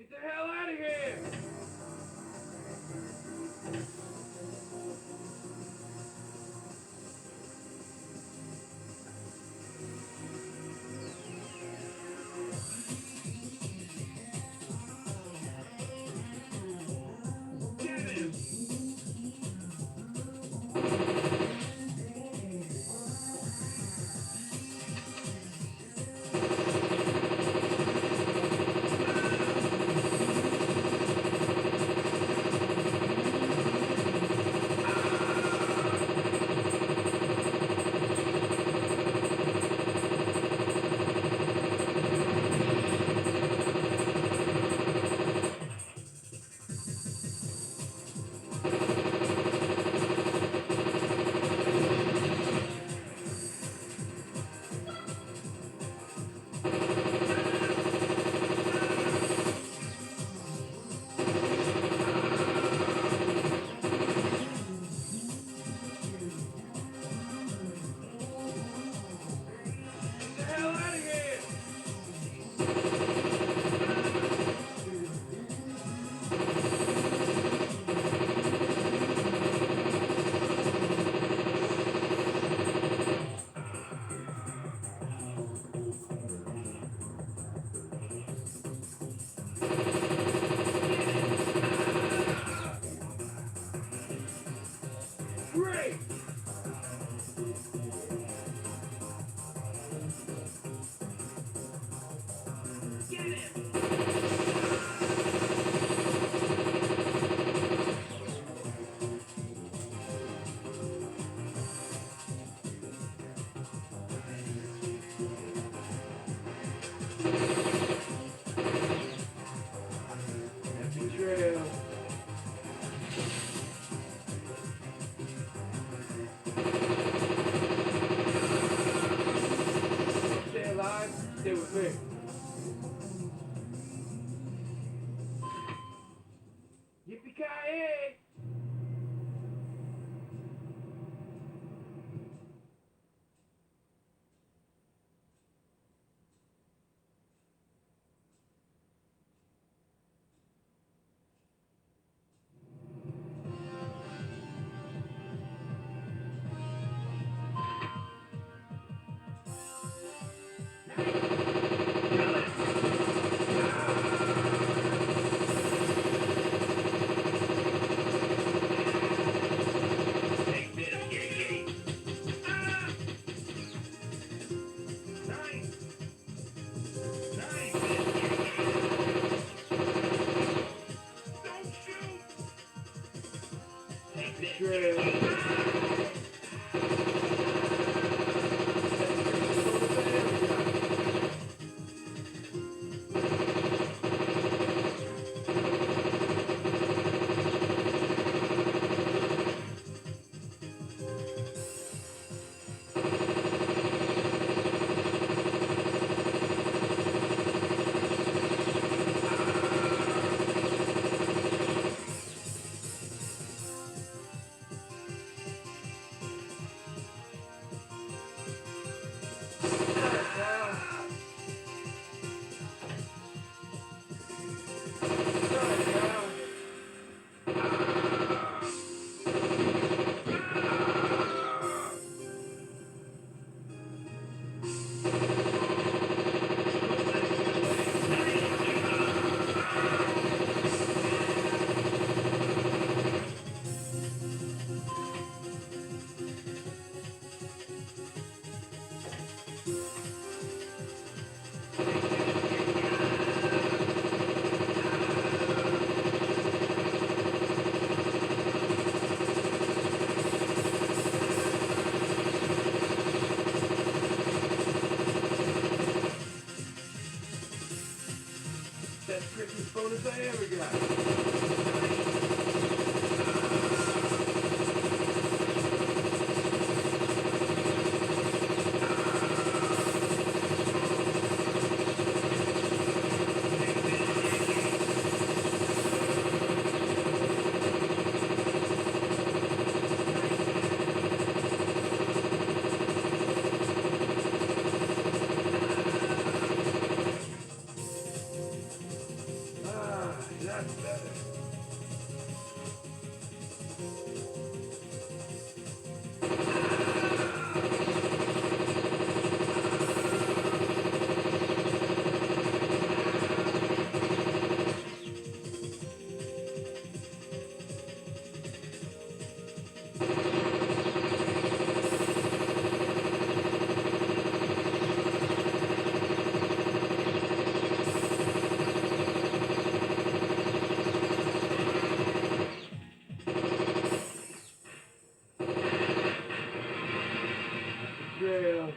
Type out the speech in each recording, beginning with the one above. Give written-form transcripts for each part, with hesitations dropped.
Get the hell out of here! Get the hell out of here! Great! Get him! Happy trail. Stay alive, stay with me. Yippee-ki-yay! Best Christmas bonus I ever got. Ah. That's better. Trail.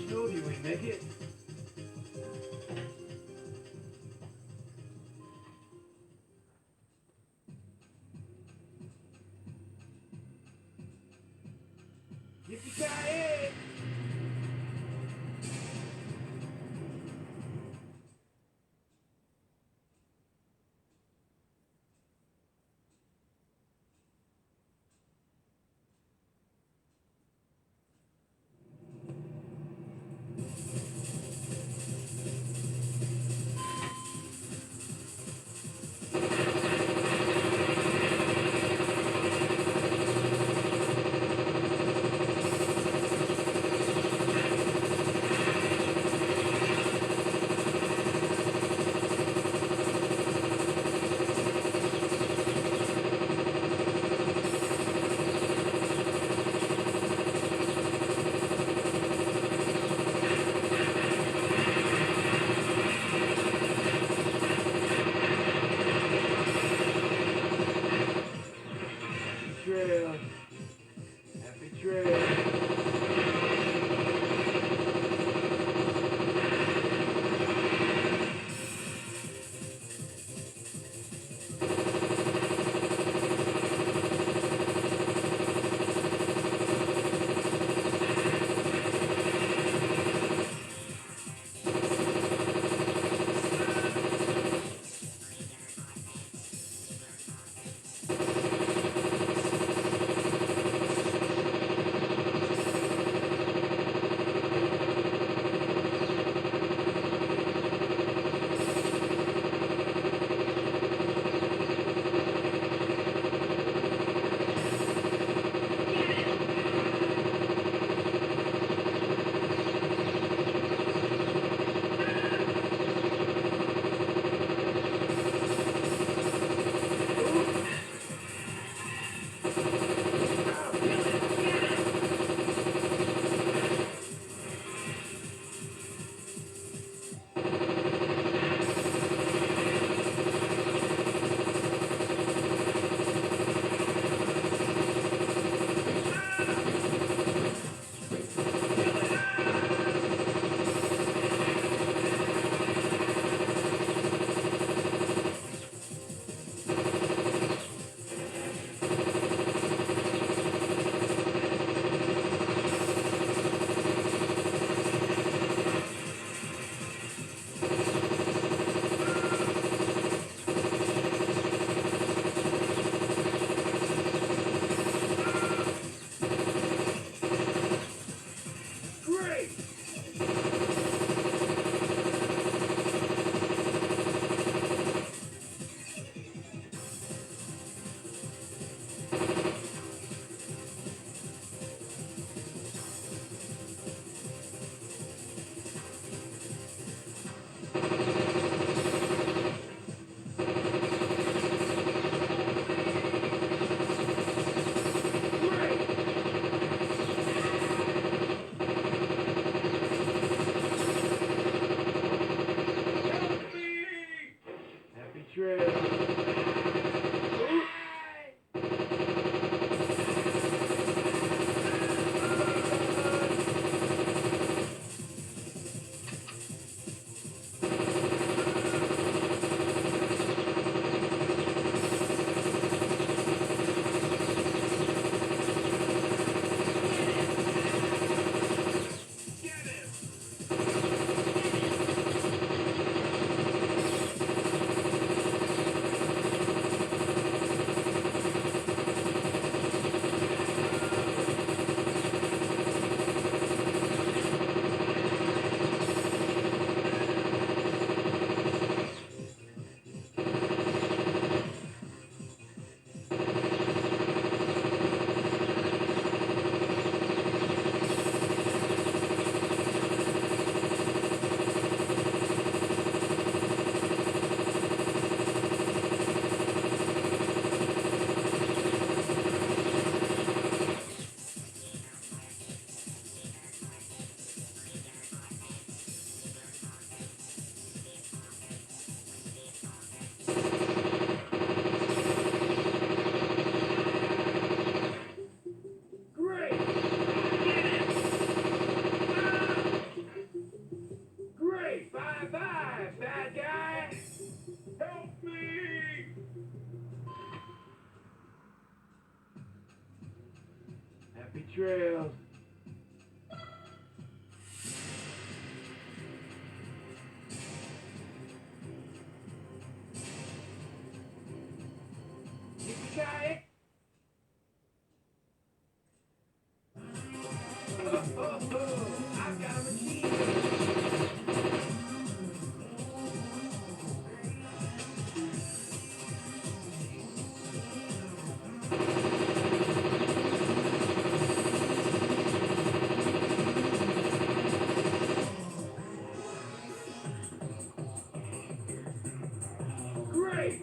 No, you ain't make it. Yippee-ki-yay! Trail. Happy trail. Trails. Yippee-ki-yay! I've got a machine. Great!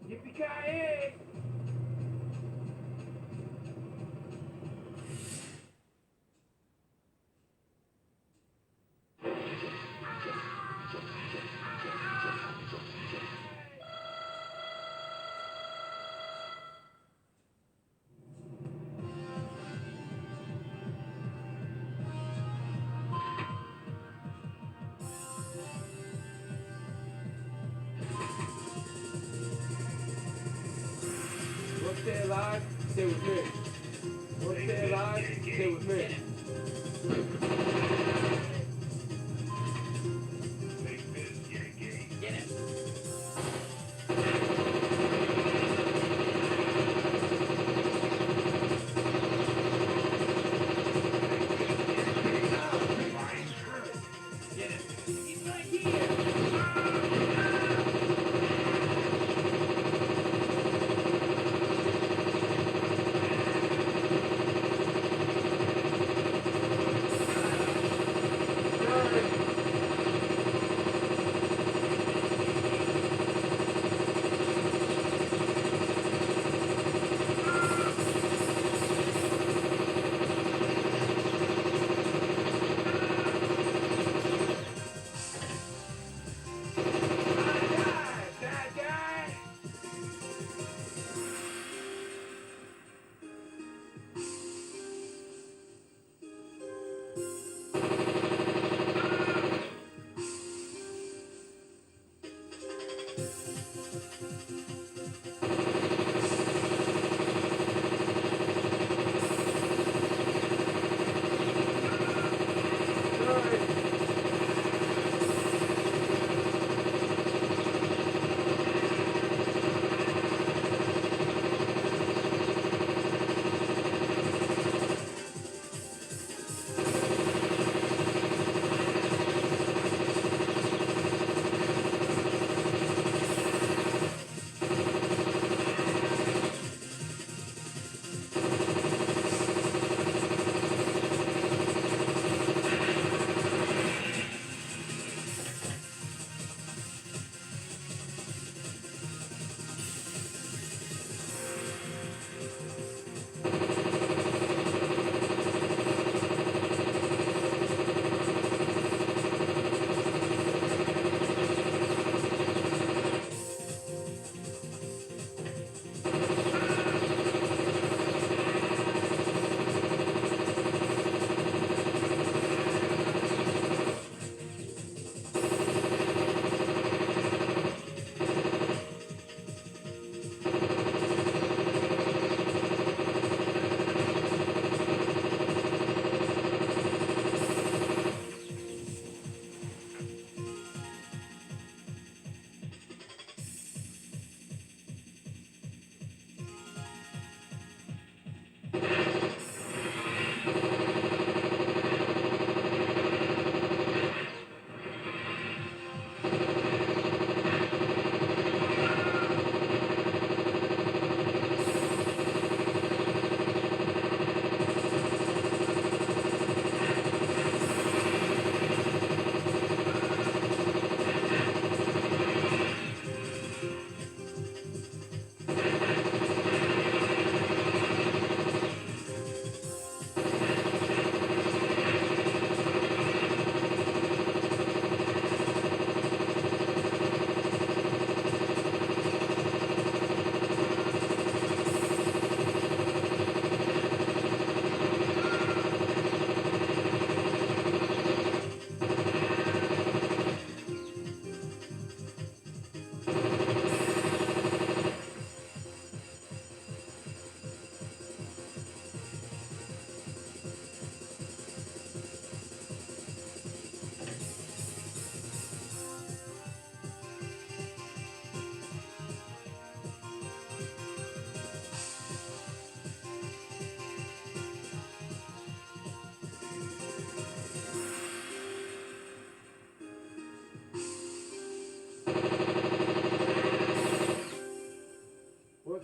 Yippee-ki-yay! Once stay alive, stay with me. Once stay alive, stay with me.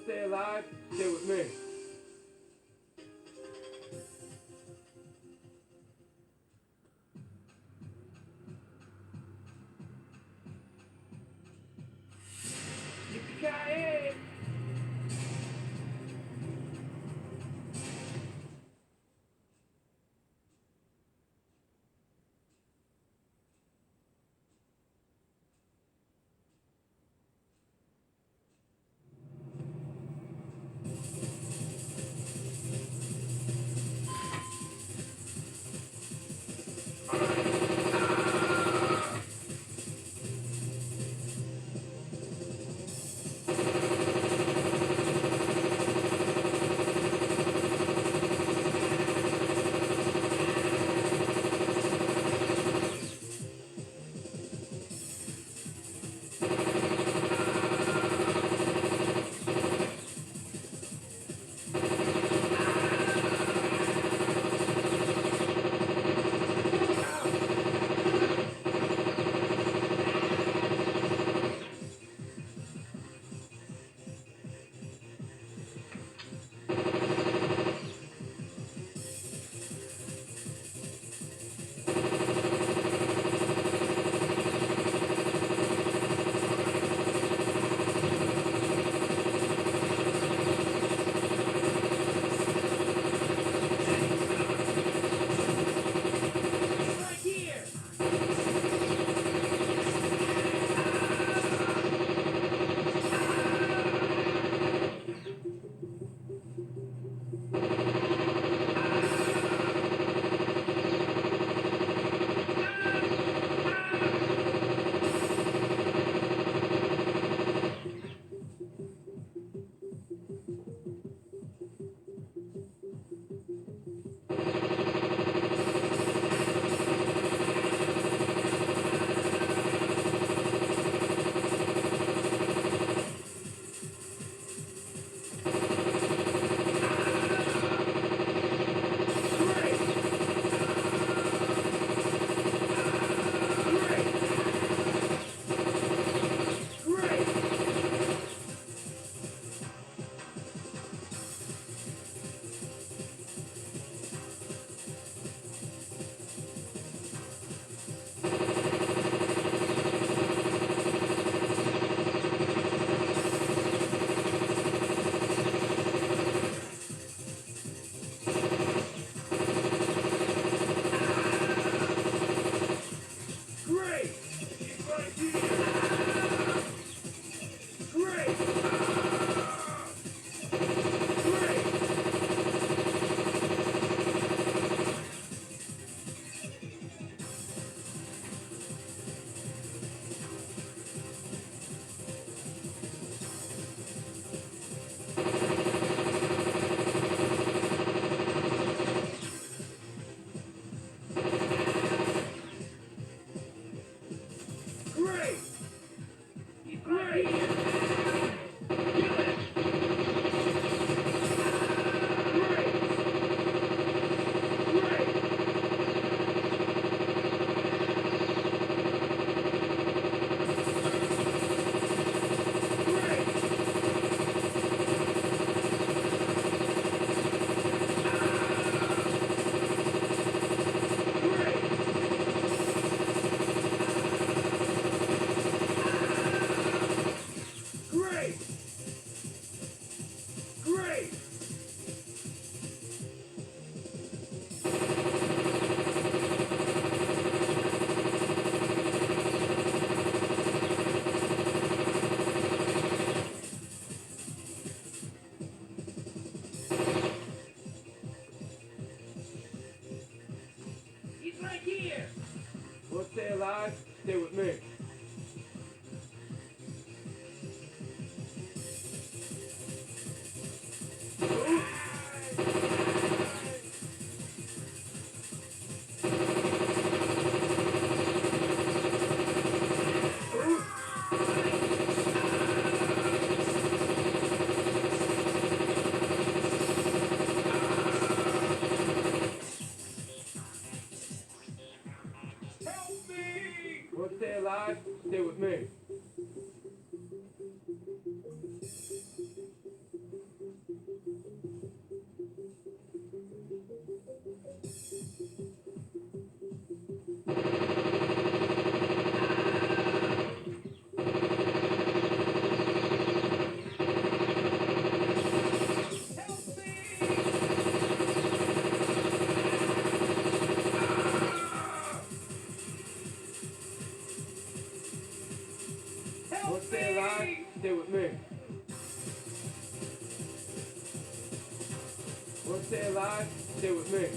stay alive, stay with me. Yippee-ki-yay! Stay alive, stay with me. stay with me. Wanna stay alive? Stay with me.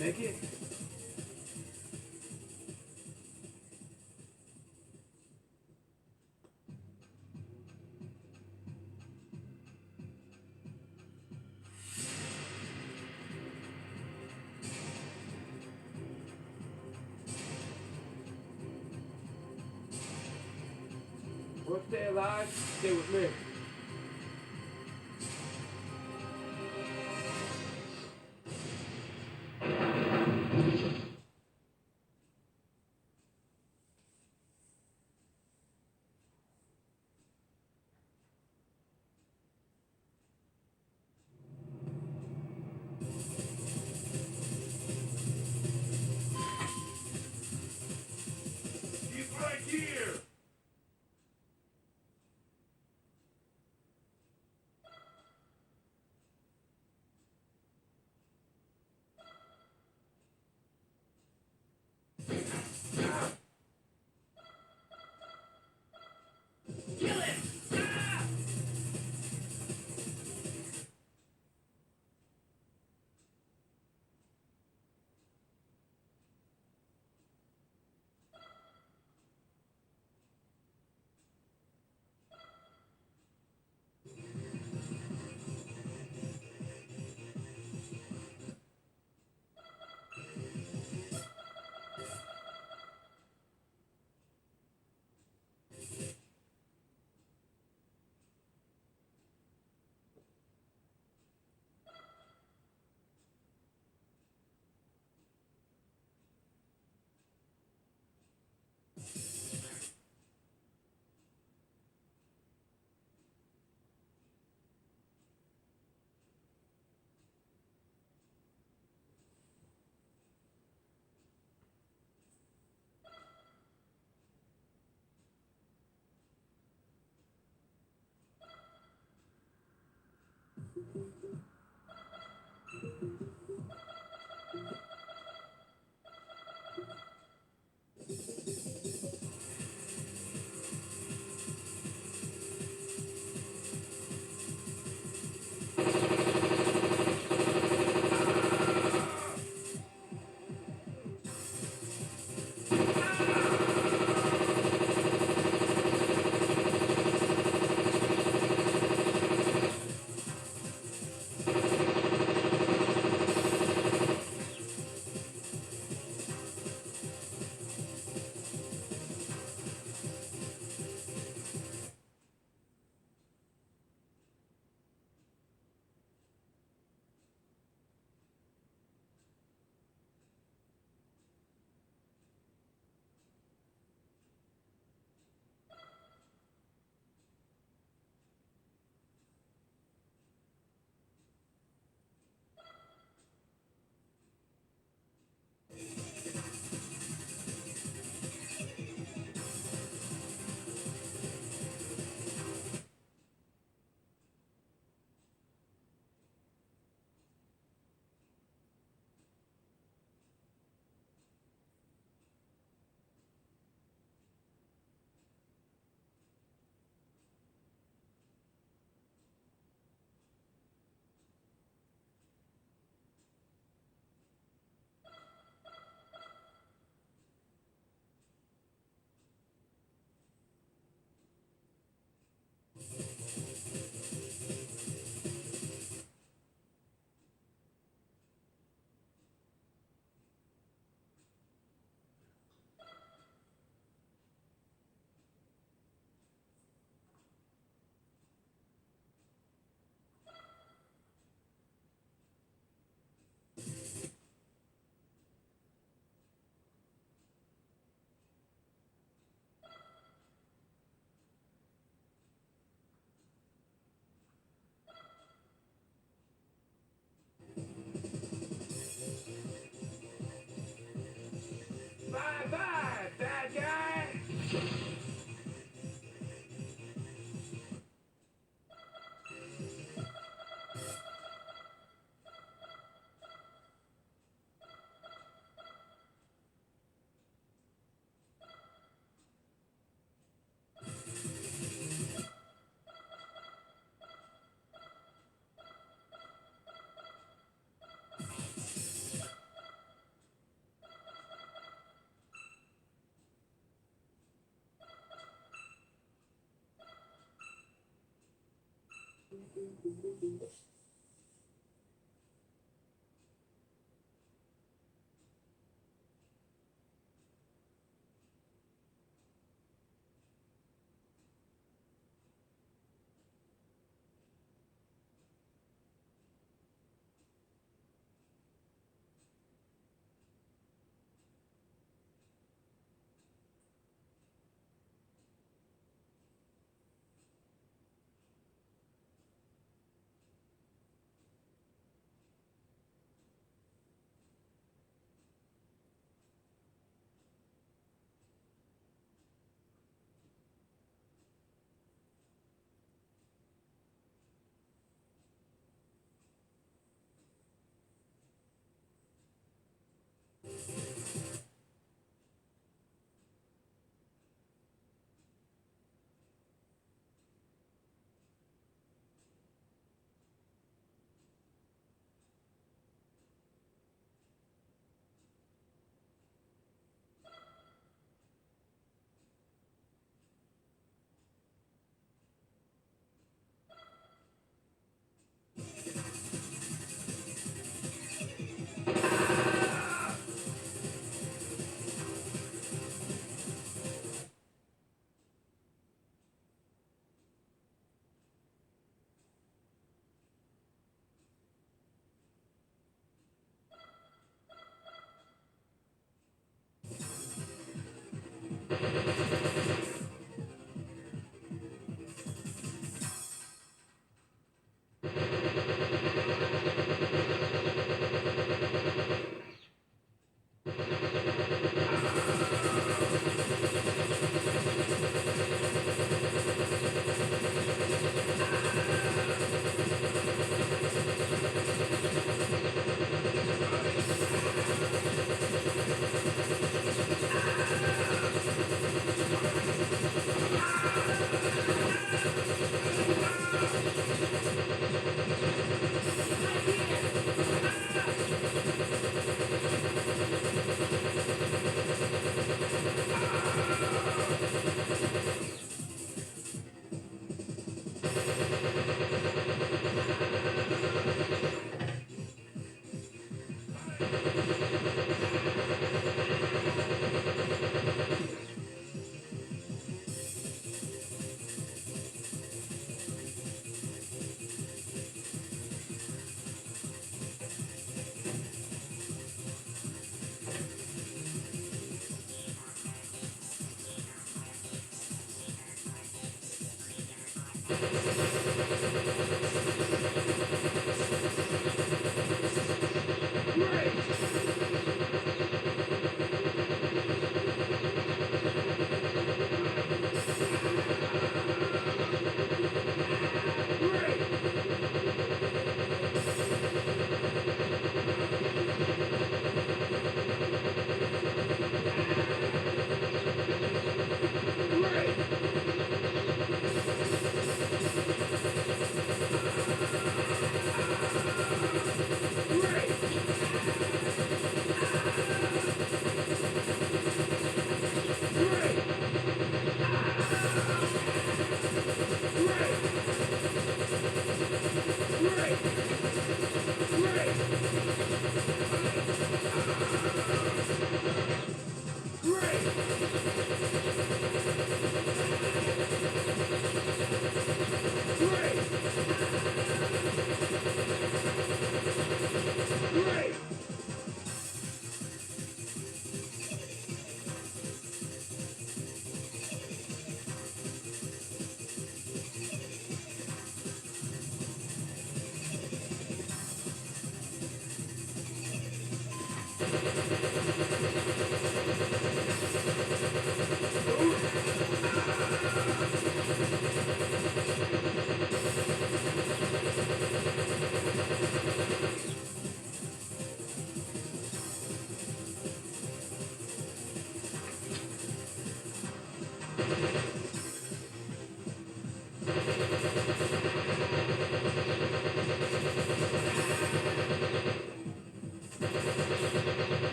Make it. Wanna stay alive? Stay with me.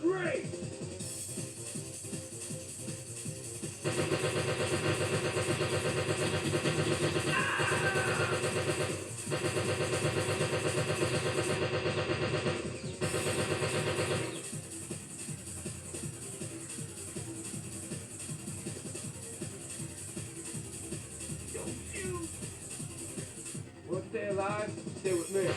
Great! Want to stay alive? Stay with me.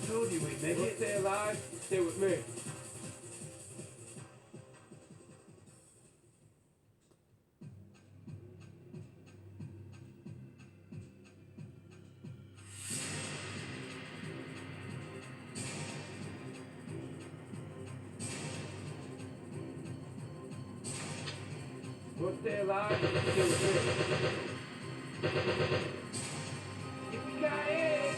Told you we'd make it. Stay alive. Stay with me. Want to stay alive? Stay with me. Yippee-ki-yay!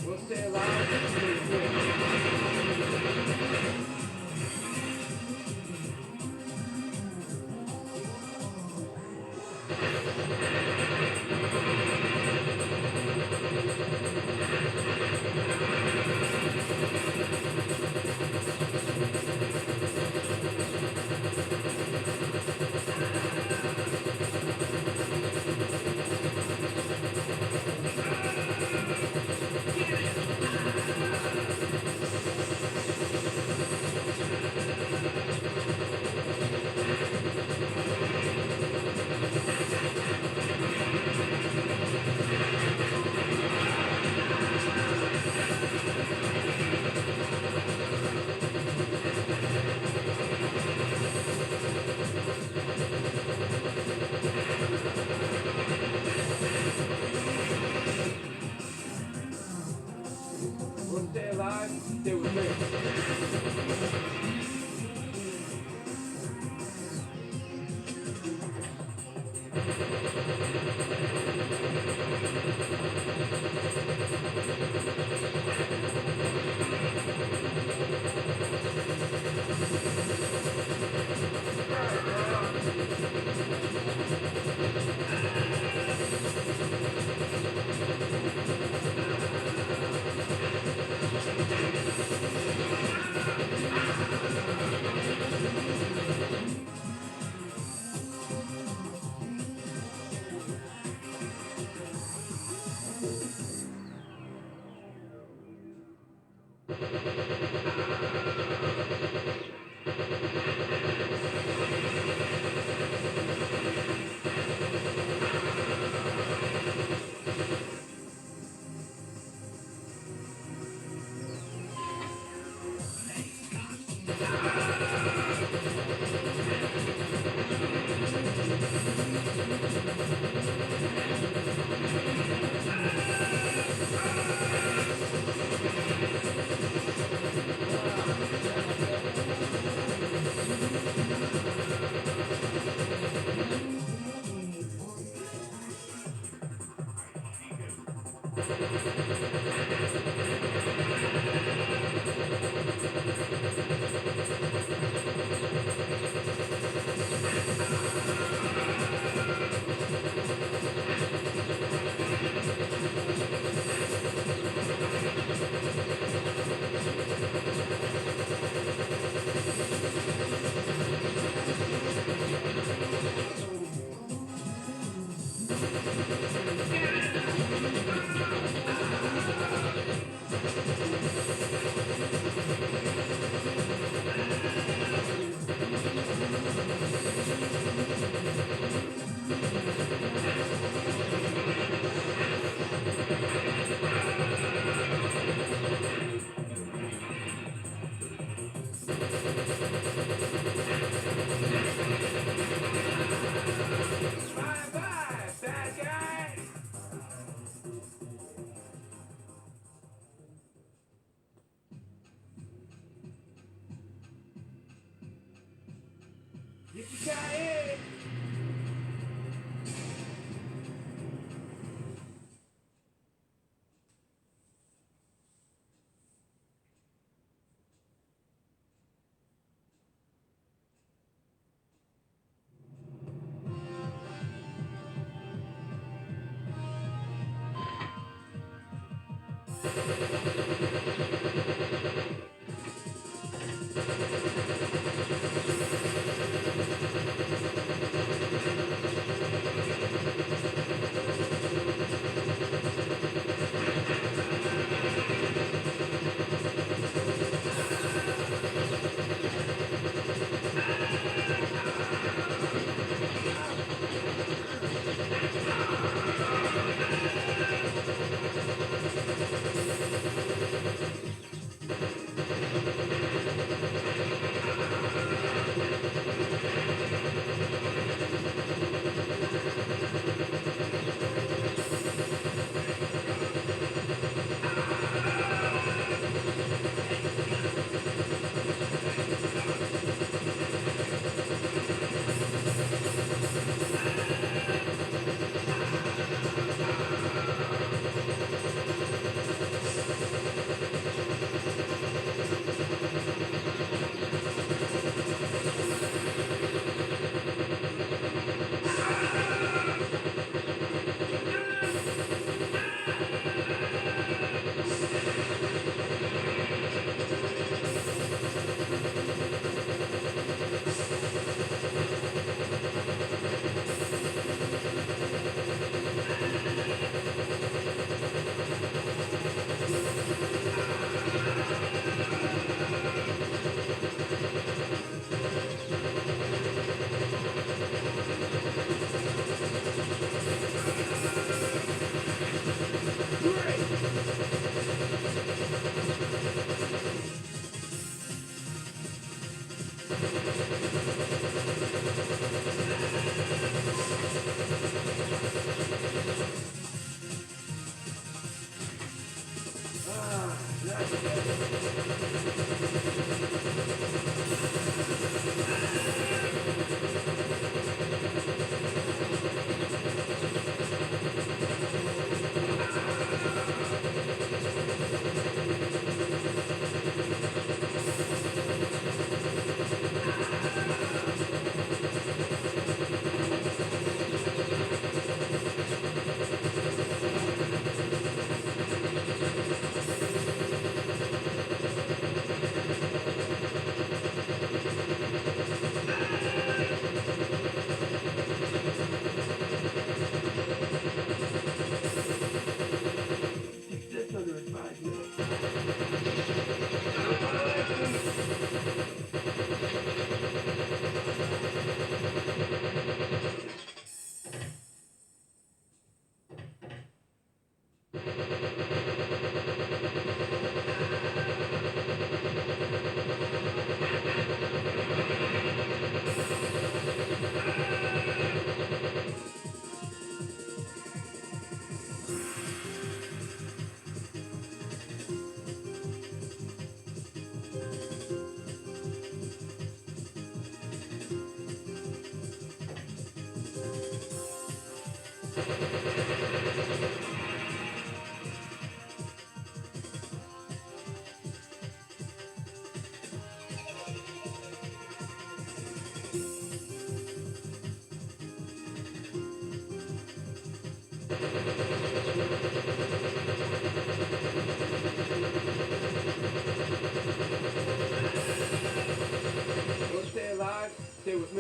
Want to stay alive? Stay with me. Want to stay alive? Stay with me.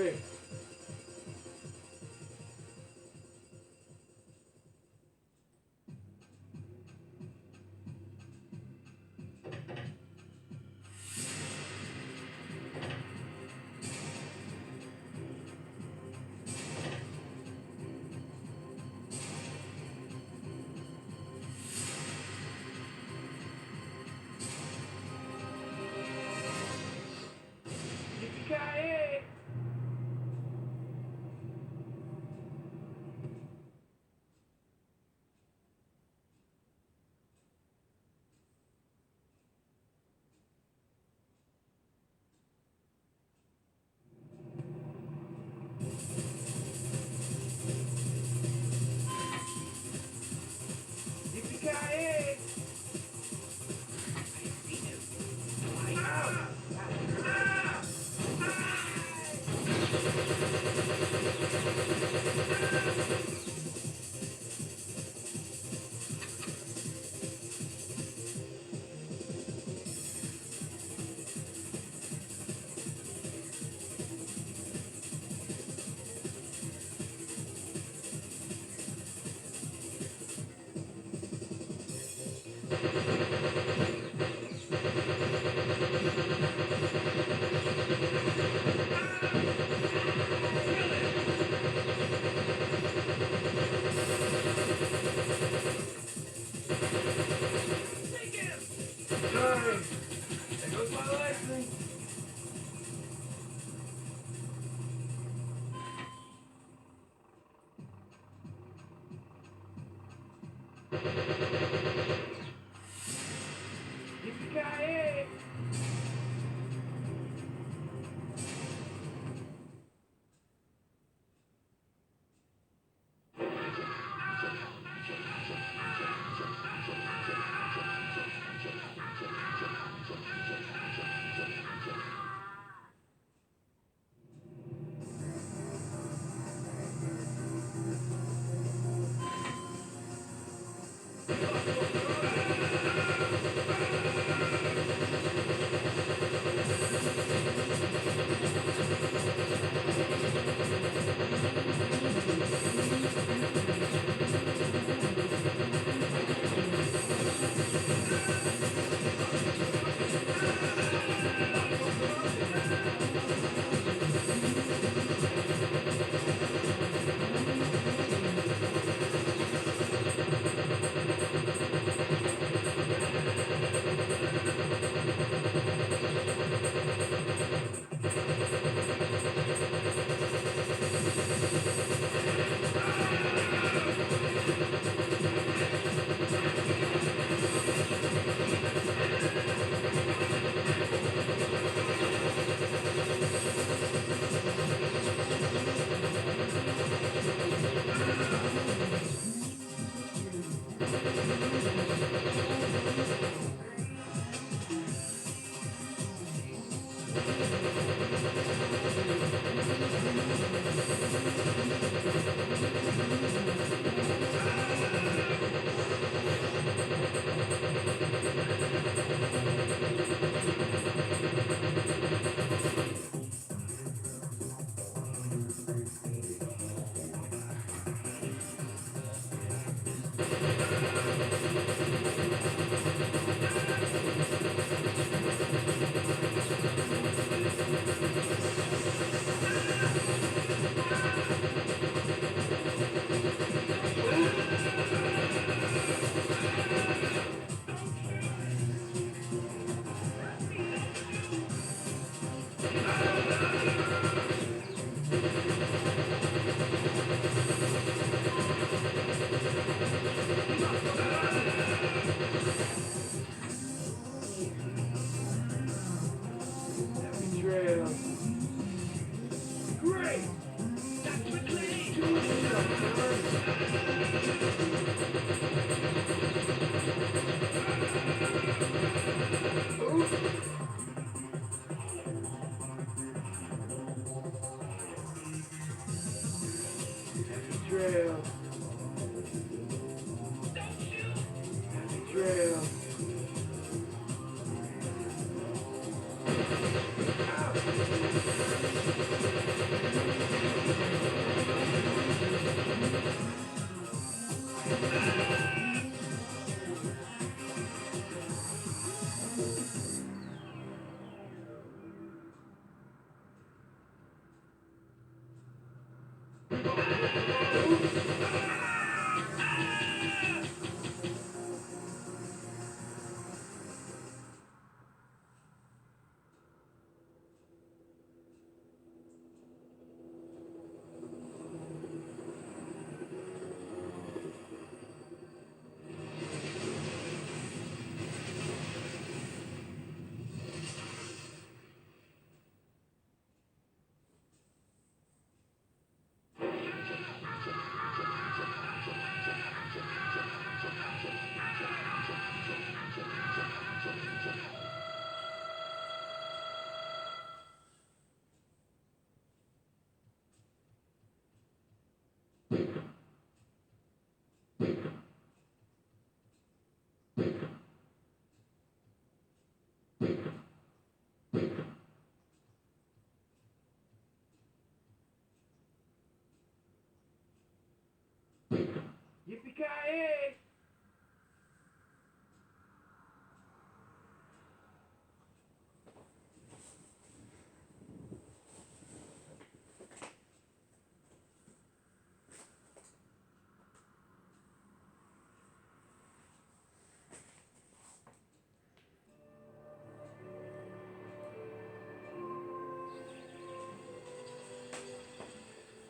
me. Yippee-ki-yay! Yippee-ki-yay! Sorry. There goes my license. Yippee-ki-yay! Trail. Great! That's what we need! Happy trail. Happy trail. Ow! Yippee-ki-yay!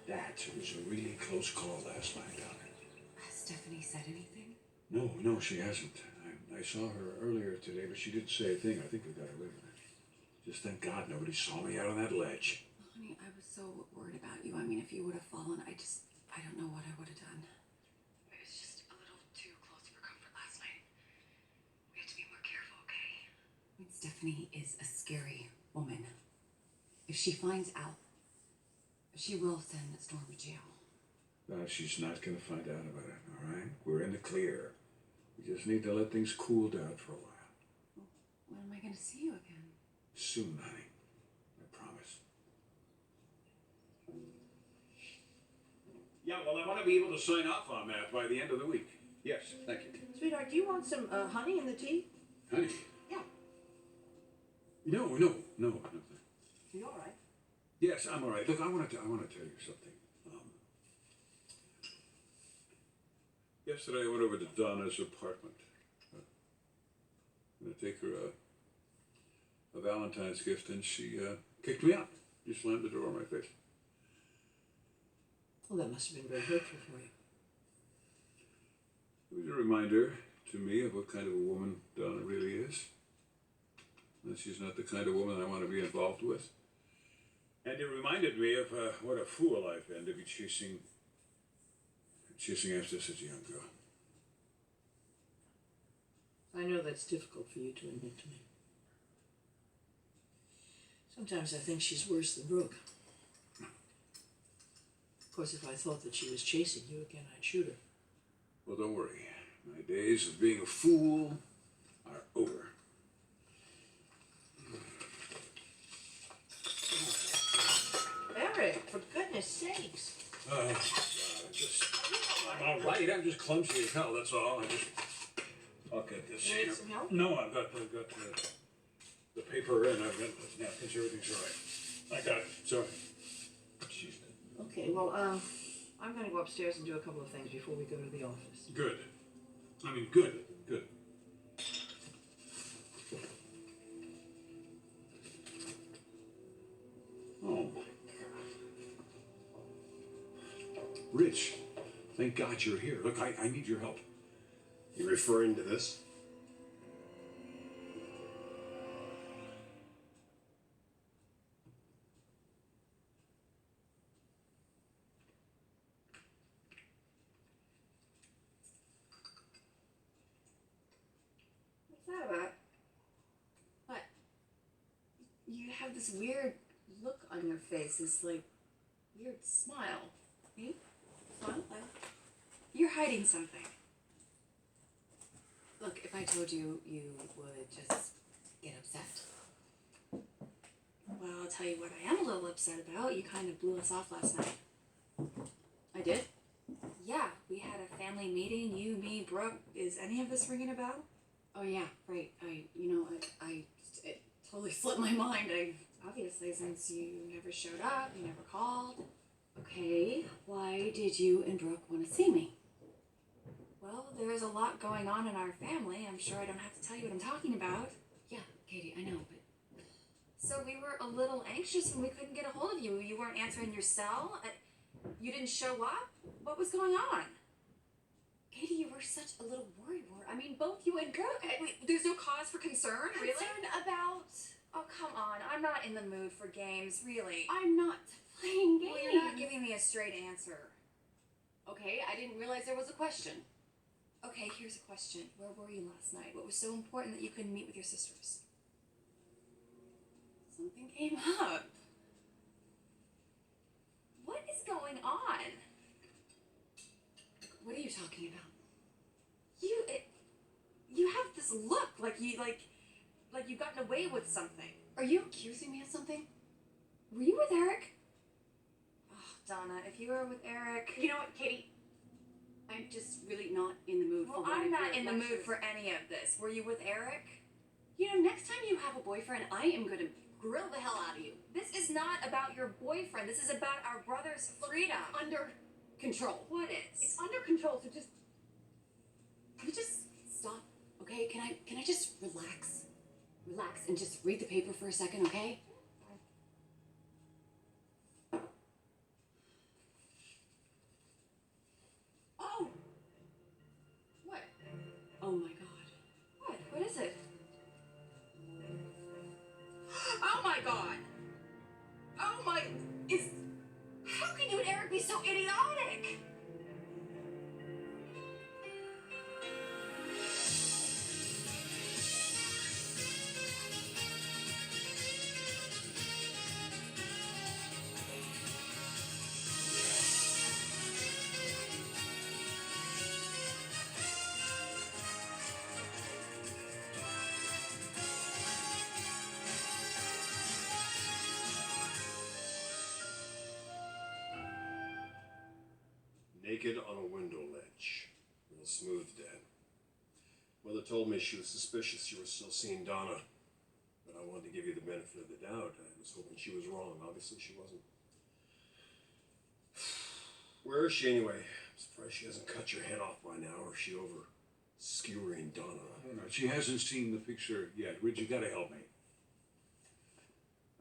That was a really close call last night, Donna. Has Stephanie said anything? No, she hasn't. I saw her earlier today, but she didn't say a thing. I think we got away with it. Just thank God nobody saw me out on that ledge. Oh, honey, I was so worried about you. I mean, if you would have fallen, I don't know what I would have done. It was just a little too close for comfort last night. We have to be more careful, okay? I mean, Stephanie is a scary woman. If she finds out, she will send Storm to jail. She's not going to find out about it, all right? We're in the clear. We just need to let things cool down for a while. Well, when am I going to see you again? Soon, honey. I promise. Yeah, well, I want to be able to sign off on that by the end of the week. Yes, thank you. Sweetheart, do you want some honey in the tea? Honey? Yeah. No. You all right? Yes, I'm all right. Look, I want to tell you something. Yesterday I went over to Donna's apartment. I'm going to take her a Valentine's gift, and she kicked me out. She slammed the door in my face. Well, that must have been very hurtful for you. It was a reminder to me of what kind of a woman Donna really is. That she's not the kind of woman I want to be involved with. And it reminded me of what a fool I've been to be chasing after such a young girl. I know that's difficult for you to admit to me. Sometimes I think she's worse than Brooke. Of course, if I thought that she was chasing you again, I'd shoot her. Well, don't worry. My days of being a fool are over. Eric, for goodness sakes. I'm all right. I'm just clumsy as hell. That's all. I'll get this You here. need some help? No, I've got the paper and I've got the napkins. Everything's all right. I got it. Sorry. She's dead. Okay, well, I'm going to go upstairs and do a couple of things before we go to the office. Good. I mean, good. Oh my God. Rich, thank God you're here. Look, I need your help. You referring to this? What's that about? What? You have this weird look on your face, this like weird smile. You? Smile? You're hiding something. Look, if I told you, you would just get upset. Well, I'll tell you what I am a little upset about. You kind of blew us off last night. I did? Yeah, we had a family meeting, you, me, Brooke. Is any of this ringing a bell? Oh yeah, right. It totally slipped my mind. Obviously, since you never showed up, you never called. Okay, why did you and Brooke want to see me? Well, there's a lot going on in our family. I'm sure I don't have to tell you what I'm talking about. Yeah, Katie, I know, but So we were a little anxious when we couldn't get a hold of you. You weren't answering your cell. You didn't show up. What was going on? Katie, you were such a little worrywart. I mean, both you and Brooke. There's no cause for concern, really? Concerned about. Oh, come on. I'm not in the mood for games, really. I'm not playing games. Well, you're not giving me a straight answer. Okay, I didn't realize there was a question. Okay, here's a question. Where were you last night? What was so important that you couldn't meet with your sisters? Something came up. What is going on? What are you talking about? You have this look like you've gotten away with something. Are you accusing me of something? Were you with Eric? Oh, Donna, if you were with Eric... You know what, Katie? I'm just really not in the mood for Well, one I'm of not your in the mood lectures. for any of this. Were you with Eric? You know, next time you have a boyfriend, I am going to grill the hell out of you. This is not about your boyfriend. This is about our brother's freedom. Under control. What is? It's under control, so just... Can you just stop, okay? Can I just relax? Relax and just read the paper for a second, okay? Oh! What? Oh my god. What is it? Oh my god! Oh my... How can you and Eric be so idiotic? Naked on a window ledge. Real smooth, Dad. Mother told me she was suspicious you were still seeing Donna. But I wanted to give you the benefit of the doubt. I was hoping she was wrong. Obviously she wasn't. Where is she anyway? I'm surprised she hasn't cut your head off by now, or is she over skewering Donna? I don't know. She hasn't seen the picture yet. Ridge, you gotta help me.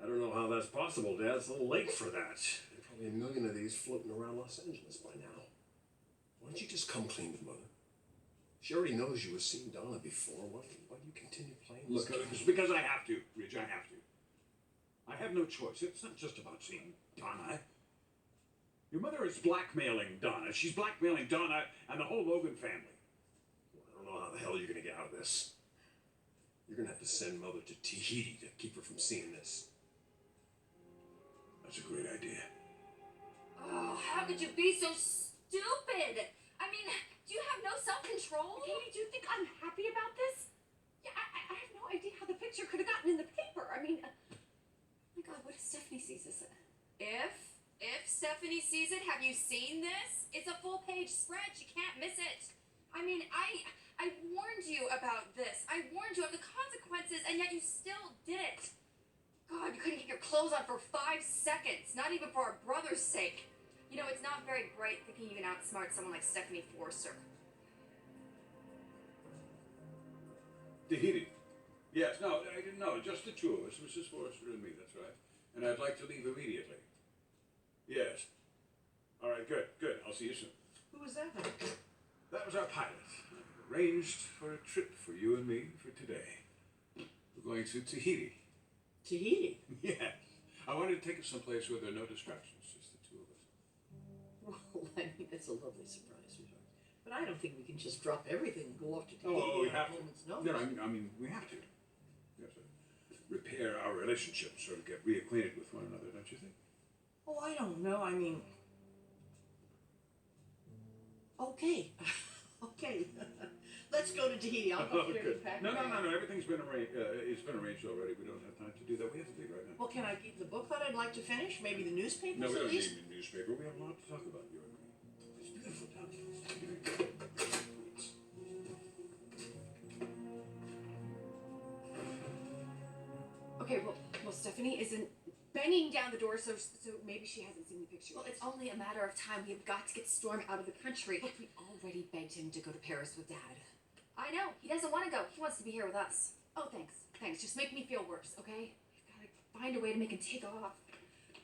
I don't know how that's possible, Dad. It's a little late for that. There are probably a million of these floating around Los Angeles by now. Why don't you just come clean with Mother? She already knows you were seeing Donna before. Why do you continue playing this Look, game? it's because I have to, Ridge. I have to. I have no choice. It's not just about seeing Donna. Your mother is blackmailing Donna. She's blackmailing Donna and the whole Logan family. Well, I don't know how the hell you're going to get out of this. You're going to have to send Mother to Tahiti to keep her from seeing this. That's a great idea. Oh, how could you be so stupid? I mean, do you have no self-control? Katie, do you think I'm happy about this? Yeah, I have no idea how the picture could have gotten in the paper. I mean, oh my god, what if Stephanie sees this? If Stephanie sees it, have you seen this? It's a full-page spread. You can't miss it. I mean, I warned you about this. I warned you of the consequences, and yet you still did it. God, you couldn't get your clothes on for 5 seconds. Not even for our brother's sake. You know, it's not very bright thinking you can outsmart someone like Stephanie Forster. Tahiti. Yes, no, I didn't know. Just the two of us, Mrs. Forrester and me, that's right. And I'd like to leave immediately. Yes. All right, good. I'll see you soon. Who was that? That was our pilot. Arranged for a trip for you and me for today. We're going to Tahiti. Tahiti? Yes. I wanted to take us someplace where there are no distractions, just the two of us. Well, I mean, that's a lovely surprise, sweetheart. But I don't think we can just drop everything and go off to Tahiti We at have a to. moment's notice. No, I mean, we have to. We have to repair our relationship, sort of get reacquainted with one another, don't you think? Oh, I don't know. I mean, okay. Okay. Let's go to Tahiti. I'll go there and pack No. my bag. Everything's been arranged. It's been arranged already. We don't have time to do that. We have to leave right now. Well, can I keep the book that I'd like to finish? Maybe the newspapers No, we at don't least? need a newspaper. We have a lot to talk about, you and me. It's beautiful down here. Okay, well, Stephanie isn't banging down the door, so maybe she hasn't seen the picture. Well, it's only a matter of time. We've got to get Storm out of the country. Look, we already begged him to go to Paris with Dad. I know. He doesn't want to go. He wants to be here with us. Oh, thanks. Thanks. Just make me feel worse, okay? We've got to find a way to make him take off.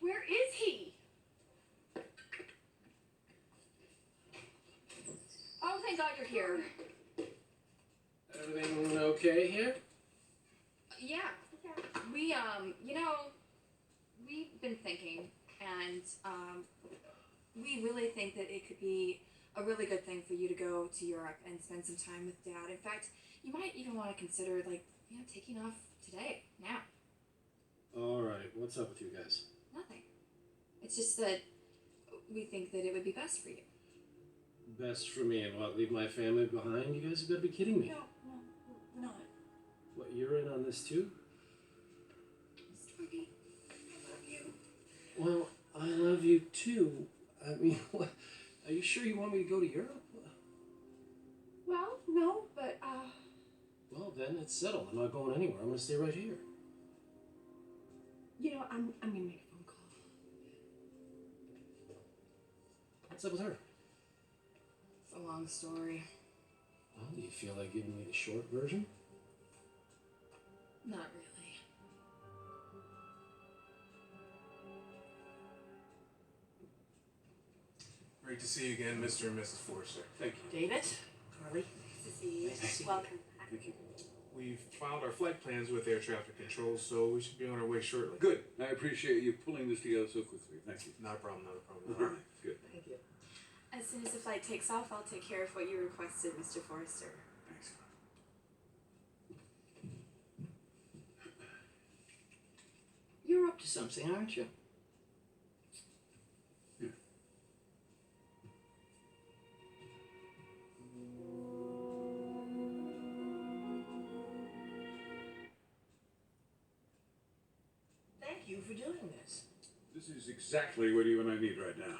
Where is he? Oh, thank God you're here. Everything okay here? Yeah. We, we've been thinking, and, we really think that it could be a really good thing for you to go to Europe and spend some time with Dad. In fact, you might even want to consider, taking off today, now. Alright, what's up with you guys? Nothing. It's just that we think that it would be best for you. Best for me and what, leave my family behind? You guys have got to be kidding me. No, we're not. What, you're in on this too? Stormy, I love you. Well, I love you too. I mean, what? Are you sure you want me to go to Europe? Well, no, but, Well, then it's settled. I'm not going anywhere. I'm going to stay right here. I'm gonna make a phone call. What's up with her? It's a long story. Well, do you feel like giving me the short version? Not really. Great to see you again, Mr. and Mrs. Forrester. Thank you. David, Carly, Nice to see you. Nice to see you. Welcome. Thank you. We've filed our flight plans with air traffic control, so we should be on our way shortly. Good. I appreciate you pulling this together so quickly. Thank you. Not a problem, not a problem. All right. Good. thank you. As soon as the flight takes off, I'll take care of what you requested, Mr. Forrester. Thanks. You're up to something, aren't you? Yeah. Thank you for doing this. This is exactly what you and I need right now.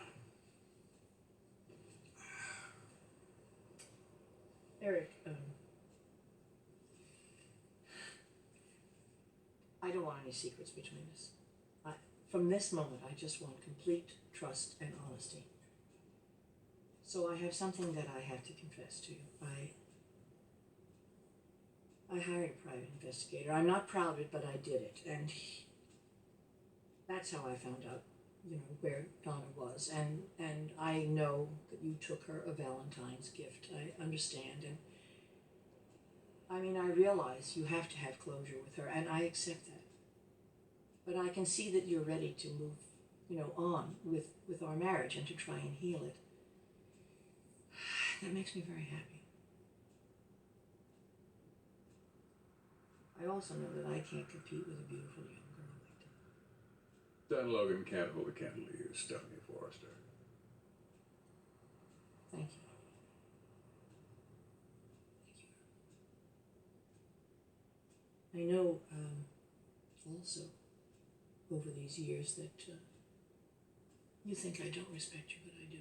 Eric, I don't want any secrets between us. From this moment, I just want complete trust and honesty. So I have something that I have to confess to you. I hired a private investigator. I'm not proud of it, but I did it. And that's how I found out, where Donna was. And I know that you took her a Valentine's gift. I understand. And I realize you have to have closure with her, and I accept that. But I can see that you're ready to move, on with our marriage and to try and heal it. That makes me very happy. I also know that I can't compete with a beautiful young girl like that. Don Logan can't hold a candle to you, Stephanie Forrester. Thank you. Thank you. I know, also, over these years that you think I don't respect you, but I do.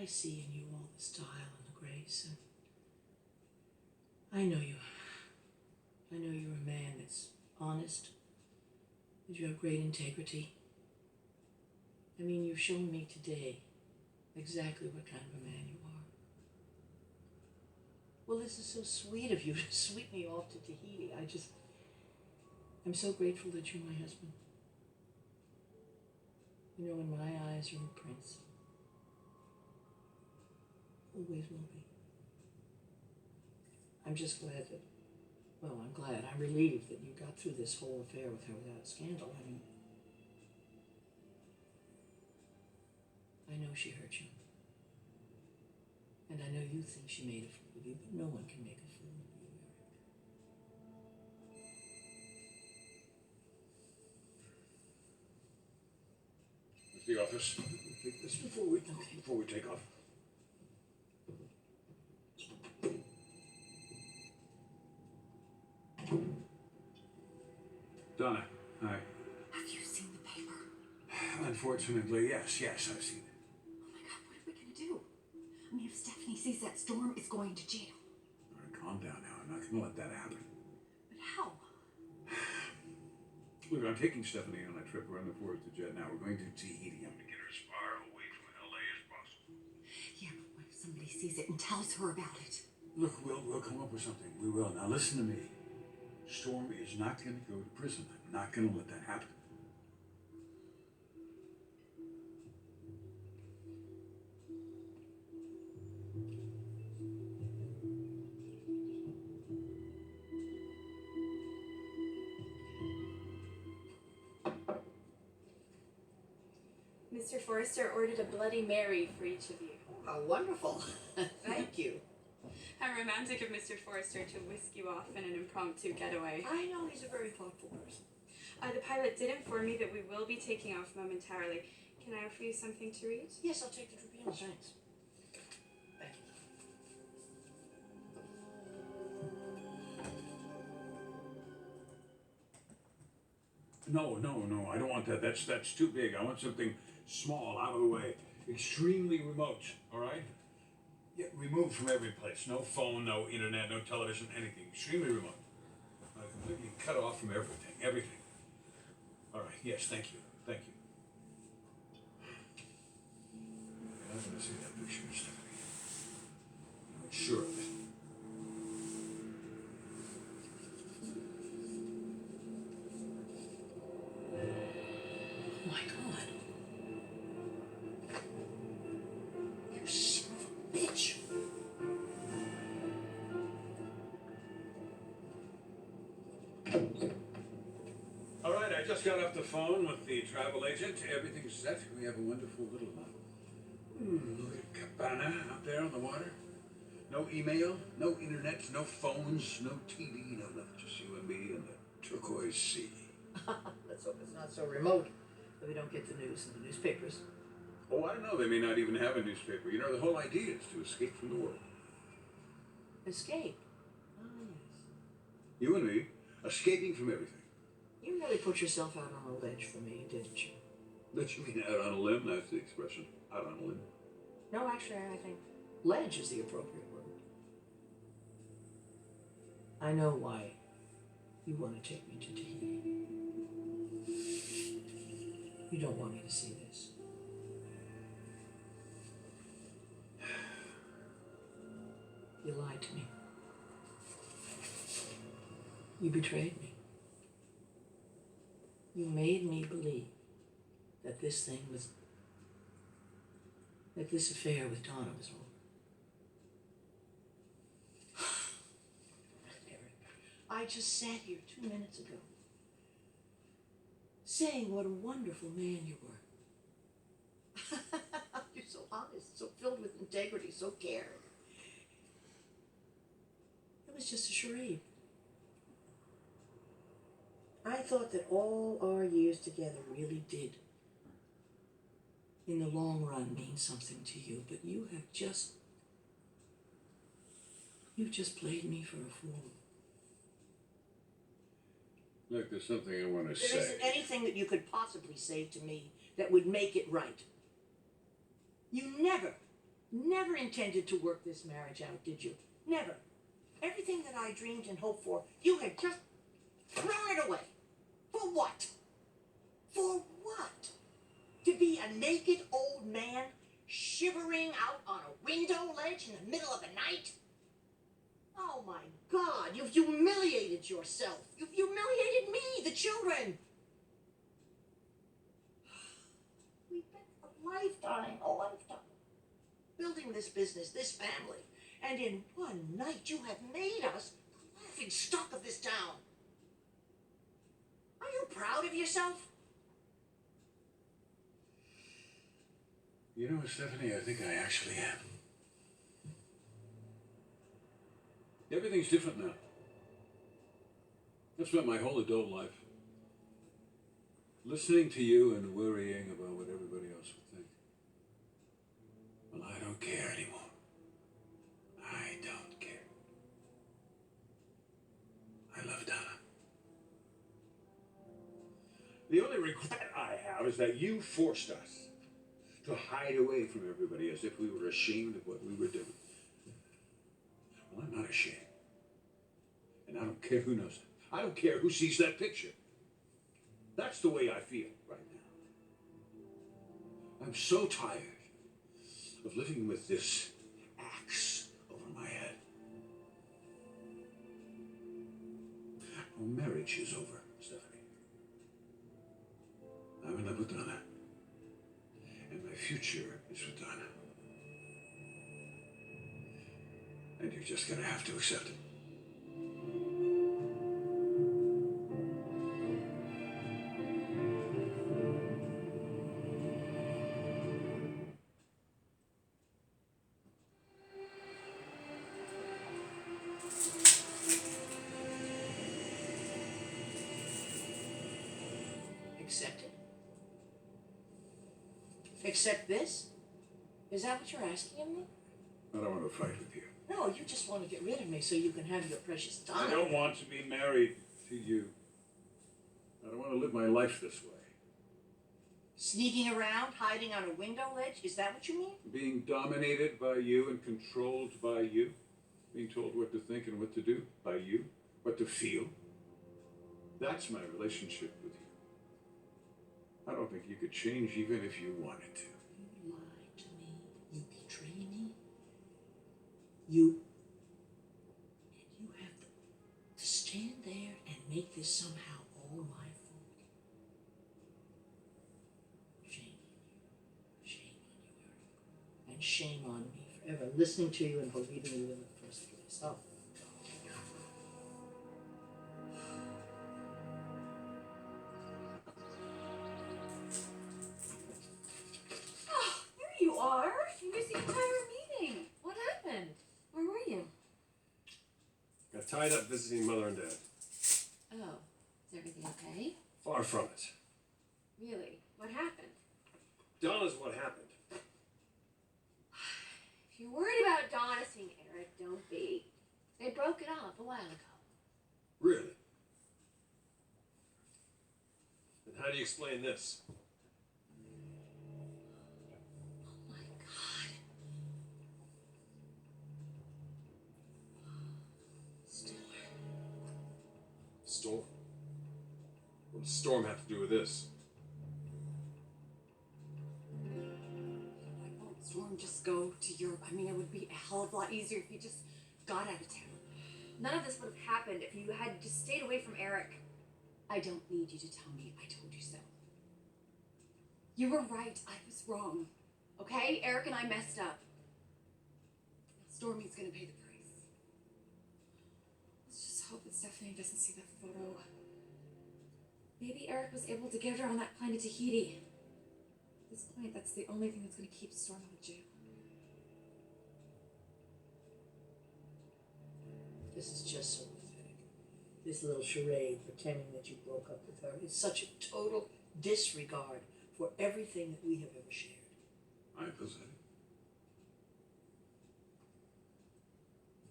I see in you all the style and the grace, and I know you. I know you're a man that's honest, that you have great integrity. You've shown me today exactly what kind of a man you are. Well, this is so sweet of you to sweep me off to Tahiti. I'm so grateful that you're my husband. In my eyes, you're a prince. Always will be. I'm just glad that, I'm relieved that you got through this whole affair with her without a scandal. I know she hurt you. And I know you think she made a fool of you, but no one can make a fool of you, Eric. The office. Take this before we take off. Donna, hi. Have you seen the paper? Unfortunately, yes, I've seen it. Oh my God, what are we gonna do? If Stephanie sees that Storm is going to jail. All right, calm down now. I'm not going to let that happen. But how? Look, I'm taking Stephanie on a trip. We're on the 4th of Jet now. We're going to Tahiti. I'm going to get her as far away from LA as possible. Yeah, but what if somebody sees it and tells her about it? Look, we'll come up with something. We will. Now listen to me. Storm is not going to go to prison. I'm not going to let that happen. Mr. Forrester ordered a Bloody Mary for each of you. How wonderful. Thank you. How romantic of Mr. Forrester to whisk you off in an impromptu getaway. I know he's a very thoughtful person. The pilot did inform me that we will be taking off momentarily. Can I offer you something to read? Yes, I'll take the Tribune. Thanks. Thank you. No. I don't want that. That's too big. I want something small, out of the way, extremely remote. All right? Yeah, removed from every place. No phone, no internet, no television, anything. Extremely remote. Completely cut off from everything. Everything. All right. Yes. Thank you. Thank you. I'm not going to see that picture, Stephanie. I'm sure of it. Oh my God. You son of a bitch. All right, I just got off the phone with the travel agent. Everything's set. We have a wonderful little cabana out there on the water. No email, no internet, no phones, no TV, no nothing. Just you and me and the turquoise sea. Let's hope it's not so remote that we don't get the news in the newspapers. Oh, I don't know. They may not even have a newspaper. You know, the whole idea is to escape from the world. Escape. Ah, yes. You and me, escaping from everything. You really put yourself out on a ledge for me, didn't you? That you mean out on a limb? That's the expression. Out on a limb. No, actually, I think ledge is the appropriate word. I know why you want to take me to Tahiti. You don't want me to see this. You lied to me. You betrayed me. You made me believe that this affair with Donna was over. I just sat here 2 minutes ago saying what a wonderful man you were. You're so honest, so filled with integrity, so caring. It was just a charade. I thought that all our years together really did, in the long run, mean something to you, but you've just played me for a fool. Look, there's something I want to There isn't anything that you could possibly say to me that would make it right. You never intended to work this marriage out, did you? Never. Everything that I dreamed and hoped for, you had just thrown it away. For what? For what? To be a naked old man shivering out on a window ledge in the middle of the night? Oh my God, you've humiliated yourself. You've humiliated me, the children. We've been a lifetime, building this business, this family. And in one night, you have made us the laughing stock of this town. Are you proud of yourself? You know, Stephanie, I think I actually am. Everything's different now. I've spent my whole adult life listening to you and worrying about what everybody else would think. Well, I don't care anymore. I don't care. I love Donna. The only regret I have is that you forced us to hide away from everybody as if we were ashamed of what we were doing. Well, I'm not ashamed. And I don't care who knows it. I don't care who sees that picture. That's the way I feel right now. I'm so tired of living with this axe over my head. Our marriage is over, Stephanie. I'm in love with Donna. And my future is with Donna. And you're just gonna have to accept it. Accept it? Accept this? Is that what you're asking of me? I don't want to fight with you. No, you just want to get rid of me so you can have your precious Donna. I don't want to be married to you. I don't want to live my life this way. Sneaking around, hiding on a window ledge? Is that what you mean? Being dominated by you and controlled by you. Being told what to think and what to do by you. What to feel. That's my relationship with you. I don't think you could change even if you wanted to. You lied to me. You betrayed me. You have to stand there and make this somehow all my fault. Shame on you. Shame on you, Eric. And shame on me for ever listening to you and believing you in the first place. Oh. There you are. You missed the entire meeting. What happened? Where were you? Got tied up visiting Mother and Dad. Oh, is everything okay? Far from it. Really? What happened? Donna's what happened. If you're worried about Donna seeing Eric, don't be. They broke it off a while ago. Really? And how do you explain this? Oh my God. Storm? What does Storm have to do with this? Why won't Storm just go to Europe? I mean, it would be a hell of a lot easier if you just got out of town. None of this would have happened if you had just stayed away from Eric. I don't need you to tell me I told you so. You were right. I was wrong. Okay? Eric and I messed up. Stormy's gonna pay the price. Let's just hope that Stephanie doesn't see that photo. Maybe Eric was able to get her on that plane to Tahiti. At this point, that's the only thing that's gonna keep Storm out of jail. This is just so pathetic. This little charade pretending that you broke up with her is such a total disregard for everything that we have ever shared. I'm pathetic.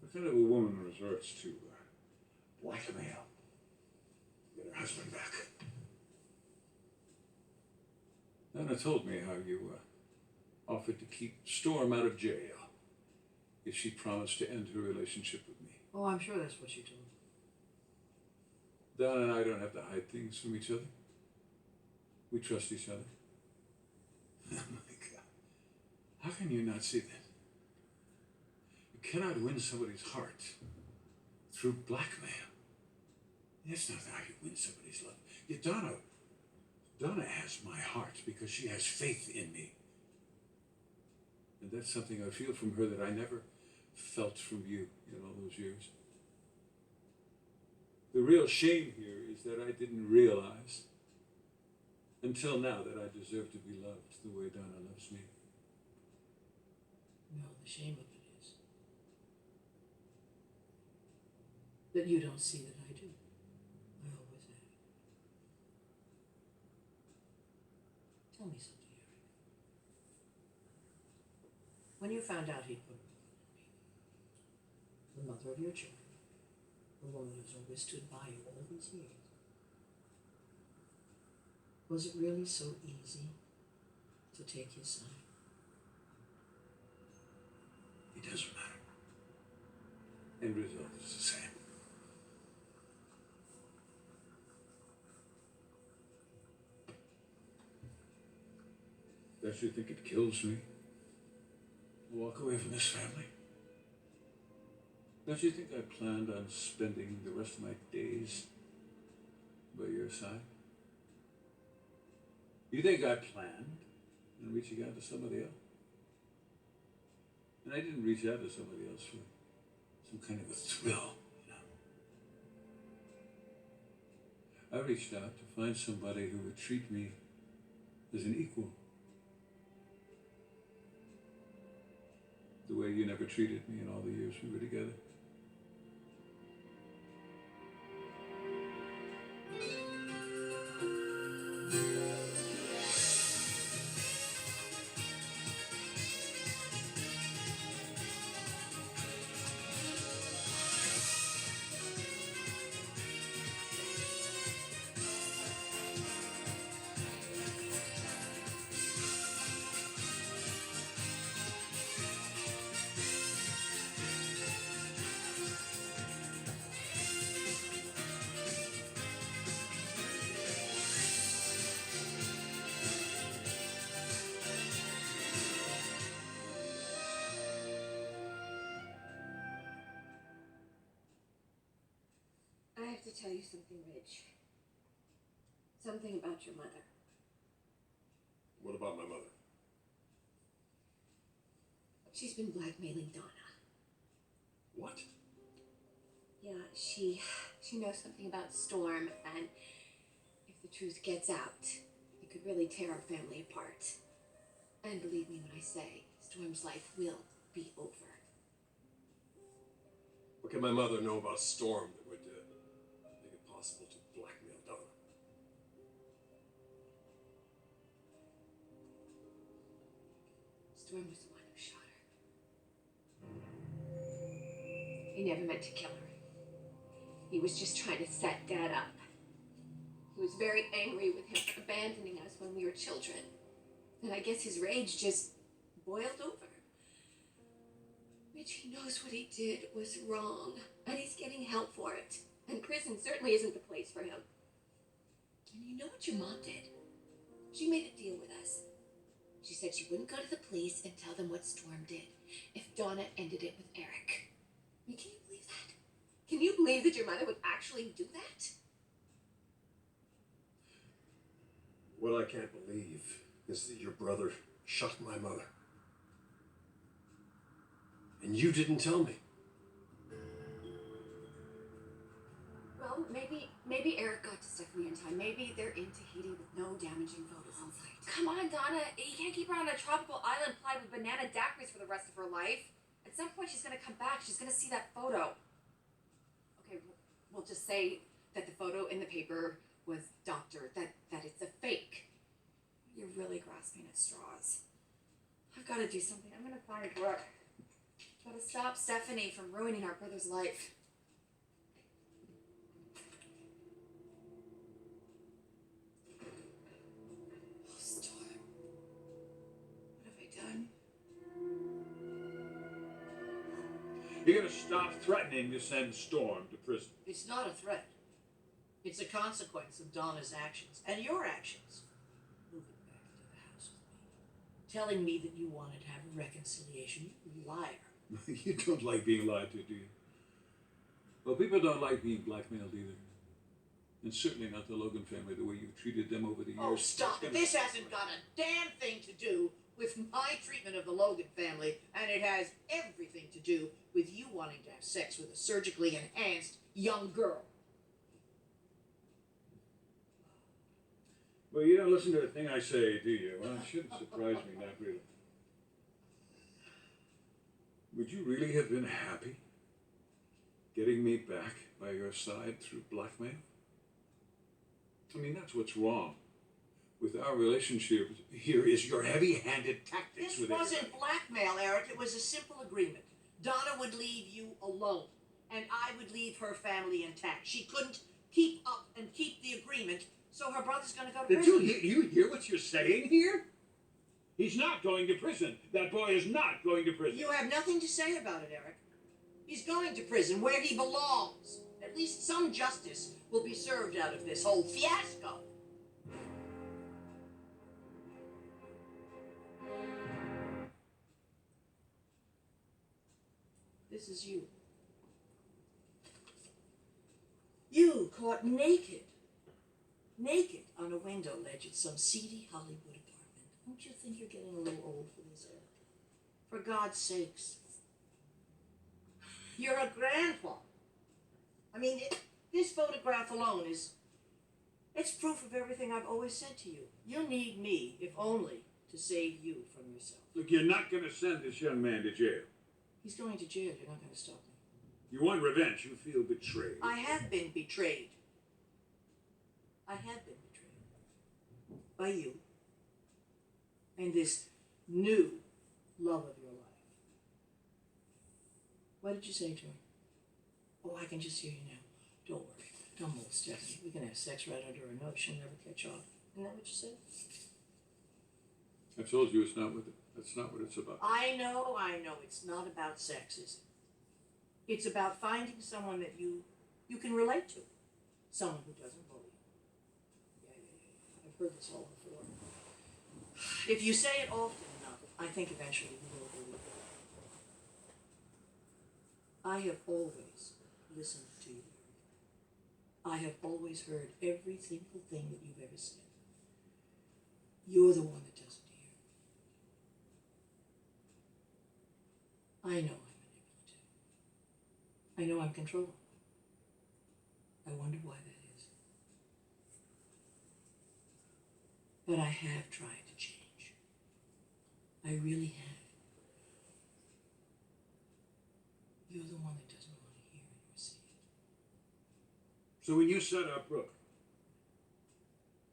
What kind of a woman resorts to blackmail to get her husband back? Anna told me how you offered to keep Storm out of jail if she promised to end her relationship with me. Oh, I'm sure that's what you told me. Donna and I don't have to hide things from each other. We trust each other. Oh my God. How can you not see that? You cannot win somebody's heart through blackmail. That's not how you win somebody's love. Yeah, Donna has my heart because she has faith in me. And that's something I feel from her that I never felt from you in all those years. The real shame here is that I didn't realize until now that I deserve to be loved the way Donna loves me. No, the shame of it is that you don't see that I do. I always have. Tell me something, Eric. When you found out he'd put a woman in me, the mother of your children, the woman who's always stood by you all these years, was it really so easy to take his side? It doesn't matter. End result is the same. Don't you think it kills me to walk away from this family? Don't you think I planned on spending the rest of my days by your side? You think I planned on reaching out to somebody else? And I didn't reach out to somebody else for some kind of a thrill, you know. I reached out to find somebody who would treat me as an equal. The way you never treated me in all the years we were together. I have to tell you something, Ridge. Something about your mother. What about my mother? She's been blackmailing Donna. What? Yeah, she knows something about Storm, and if the truth gets out, it could really tear our family apart. And believe me when I say, Storm's life will be over. What can my mother know about Storm that would make it possible to blackmail Donna? Storm was the one who shot her. He never meant to kill her. He was just trying to set Dad up. He was very angry with him for abandoning us when we were children. And I guess his rage just boiled over. Mitch, he knows what he did was wrong, and he's getting help for it. And prison certainly isn't the place for him. And you know what your mom did? She made a deal with us. She said she wouldn't go to the police and tell them what Storm did if Donna ended it with Eric. I mean, can you believe that? Can you believe that your mother would actually do that? What I can't believe is that your brother shot my mother. And you didn't tell me. Well, maybe Eric got to Stephanie in time. Maybe they're in Tahiti with no damaging photos on site. Come on, Donna. You can't keep her on a tropical island plied with banana daiquiris for the rest of her life. At some point, she's gonna come back. She's gonna see that photo. Okay, we'll just say that the photo in the paper was doctored, that it's a fake. You're really grasping at straws. I've got to do something. I'm gonna find Brooke. Gotta stop Stephanie from ruining our brother's life. Oh, Storm. What have I done? You're gonna stop threatening to send Storm to prison. It's not a threat. It's a consequence of Donna's actions and your actions. Moving back into the house with me. Telling me that you wanted to have a reconciliation. You liar. You don't like being lied to, do you? Well, people don't like being blackmailed either. And certainly not the Logan family, the way you've treated them over the years. Oh, stop it. This hasn't got a damn thing to do with my treatment of the Logan family, and it has everything to do with you wanting to have sex with a surgically enhanced young girl. Well, you don't listen to a thing I say, do you? Well, it shouldn't surprise me, not really. Would you really have been happy getting me back by your side through blackmail? I mean, that's what's wrong with our relationship here is your heavy-handed tactics This with wasn't everybody. blackmail, Eric. It was a simple agreement. Donna would leave you alone, and I would leave her family intact. She couldn't keep up and keep the agreement, so her brother's going to go to Did prison. you hear what you're saying here? He's not going to prison. That boy is not going to prison. You have nothing to say about it, Eric. He's going to prison where he belongs. At least some justice will be served out of this whole fiasco. This is you. You caught naked on a window ledge at some seedy Hollywood apartment. Don't you think you're getting a little old for this, Ed? For God's sakes. You're a grandpa. I mean, this photograph alone it's proof of everything I've always said to you. You need me, if only, to save you from yourself. Look, you're not going to send this young man to jail. He's going to jail. You're not going to stop me. You want revenge. You feel betrayed. I have been betrayed. I have been betrayed. By you. And this new love of your life. What did you say to her? Oh, I can just hear you now. Don't worry. Don't move, Stephanie. We can have sex right under her nose. She'll never catch on. Isn't that what you said? I've told you it's not that's not what it's about. I know. It's not about sex, is it? It's about finding someone that you can relate to. Someone who doesn't bully you. Yeah. I've heard this all before. If you say it often enough, I think eventually you will believe it. I have always listened to you. I have always heard every single thing that you've ever said. You're the one that doesn't hear. I know I'm manipulative. I know I'm controlling. I wonder why that is. But I have tried to change. I really have. You're the one that doesn't want to hear it or see it. So when you set up Brooke,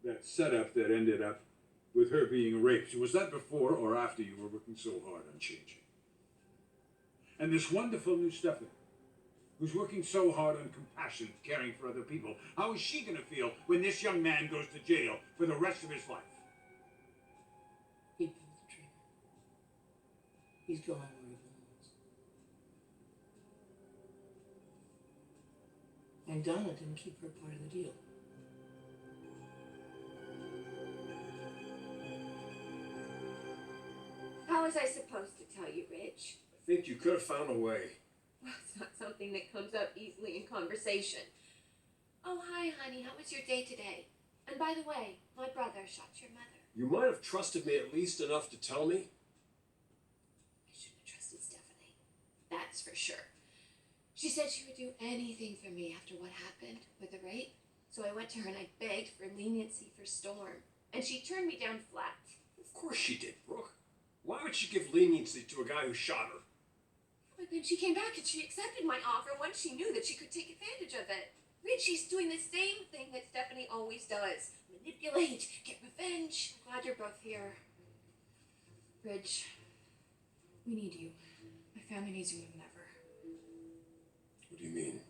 that setup that ended up with her being raped, was that before or after you were working so hard on changing? And this wonderful new Stephanie, who's working so hard on compassion, caring for other people, how is she going to feel when this young man goes to jail for the rest of his life? He pulled the trigger. He's going where he belongs. And Donna didn't keep her part of the deal. How was I supposed to tell you, Rich? I think you could have found a way. Well, it's not something that comes up easily in conversation. Oh, hi, honey. How was your day today? And by the way, my brother shot your mother. You might have trusted me at least enough to tell me. I shouldn't have trusted Stephanie. That's for sure. She said she would do anything for me after what happened with the rape. So I went to her and I begged for leniency for Storm. And she turned me down flat. Of course she did, Brooke. Why would she give leniency to a guy who shot her? But then she came back and she accepted my offer once she knew that she could take advantage of it. Rich, she's doing the same thing that Stephanie always does. Manipulate, get revenge. I'm glad you're both here. Rich, we need you. My family needs you more than ever. What do you mean?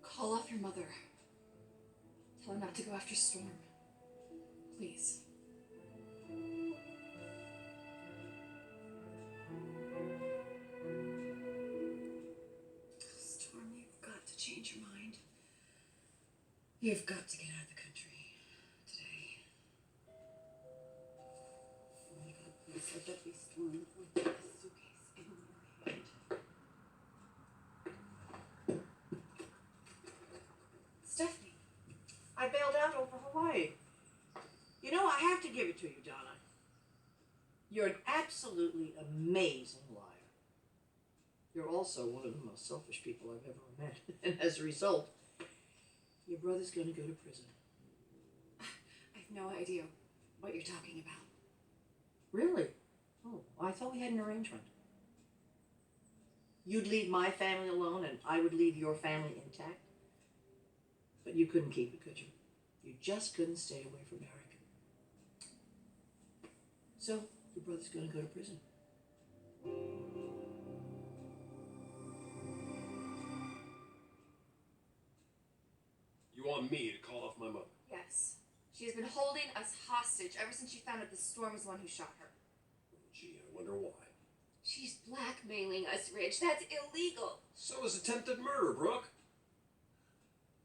Call off your mother. Tell her not to go after Storm. Please. Storm, you've got to change your mind. You've got to get out of the country today. Oh my God, please let that be Storm. With the suitcase in your hand. Stephanie, I bailed out over Hawaii. You know, I have to give it to you, Donna. You're an absolutely amazing liar. You're also one of the most selfish people I've ever met. And as a result, your brother's going to go to prison. I have no idea what you're talking about. Really? Oh, I thought we had an arrangement. You'd leave my family alone and I would leave your family intact. But you couldn't keep it, could you? You just couldn't stay away from Eric. So, your brother's going to go to prison. You want me to call off my mother? Yes. She has been holding us hostage ever since she found out the Storm was the one who shot her. Gee, I wonder why. She's blackmailing us, Rich. That's illegal. So is attempted murder, Brooke.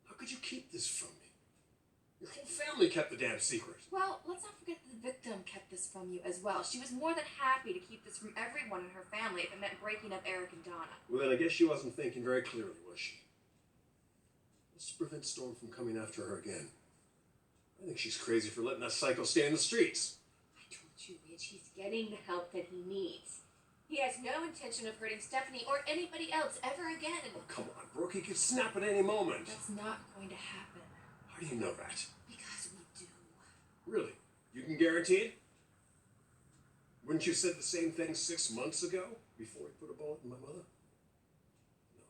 How could you keep this from me? Your whole family kept the damn secret. Well, let's not forget the victim kept this from you as well. She was more than happy to keep this from everyone in her family if it meant breaking up Eric and Donna. Well, then I guess she wasn't thinking very clearly, was she? Let's prevent Storm from coming after her again. I think she's crazy for letting that psycho stay in the streets. I told you, Rich, he's getting the help that he needs. He has no intention of hurting Stephanie or anybody else ever again. Oh, come on, Brooke. He could snap at any moment. That's not going to happen. How do you know that? Because we do. Really? You can guarantee it? Wouldn't you have said the same thing 6 months ago, before he put a bullet in my mother? No.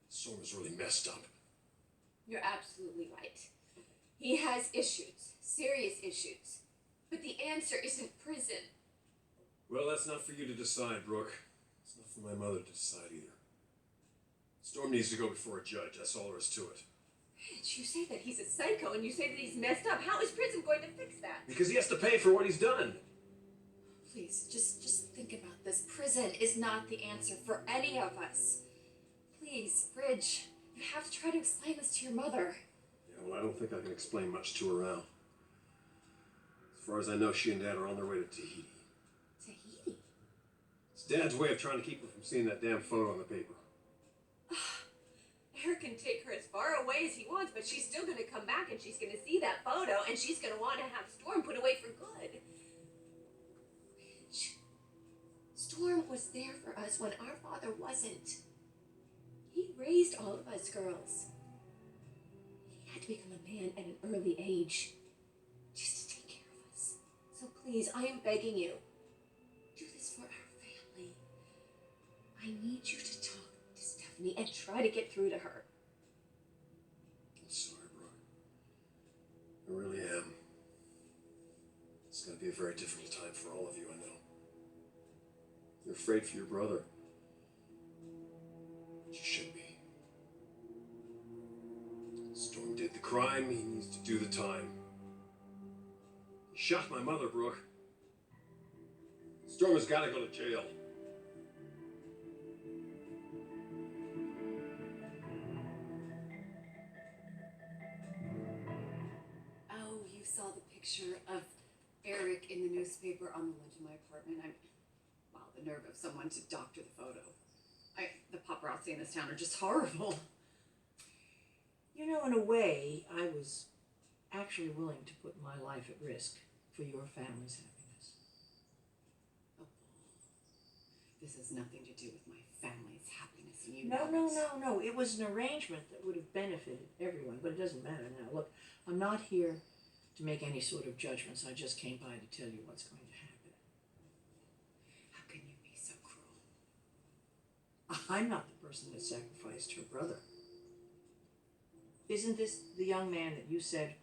Storm is really messed up. You're absolutely right. He has issues, serious issues. But the answer isn't prison. Well, that's not for you to decide, Brooke. It's not for my mother to decide either. Storm needs to go before a judge. That's all there is to it. Rich, you say that he's a psycho and you say that he's messed up. How is prison going to fix that? Because he has to pay for what he's done. Please, just think about this. Prison is not the answer for any of us. Please, Bridge, you have to try to explain this to your mother. Yeah, well, I don't think I can explain much to her now. As far as I know, she and Dad are on their way to Tahiti. Tahiti? It's Dad's way of trying to keep her from seeing that damn photo in the paper. Eric can take her as far away as he wants, but she's still going to come back and she's going to see that photo and she's going to want to have Storm put away for good. Rich, Storm was there for us when our father wasn't. He raised all of us girls. He had to become a man at an early age just to take care of us. So please, I am begging you, do this for our family. I need you to talk to Stephanie and try to get through to her. I'm sorry, Brooke. I really am. It's going to be a very difficult time for all of you, I know. You're afraid for your brother. But you should be. Storm did the crime. He needs to do the time. He shot my mother, Brooke. Storm has got to go to jail. Oh, you saw the picture of Eric in the newspaper on the ledge of my apartment. Wow, the nerve of someone to doctor the photo. The paparazzi in this town are just horrible. You know, in a way, I was actually willing to put my life at risk for your family's happiness. Oh, this has nothing to do with my family's happiness, and you No, know no, it. no, no. It was an arrangement that would have benefited everyone, but it doesn't matter now. Look, I'm not here to make any sort of judgments. I just came by to tell you what's going to happen. How can you be so cruel? I'm not the person that sacrificed her brother. Isn't this the young man that you said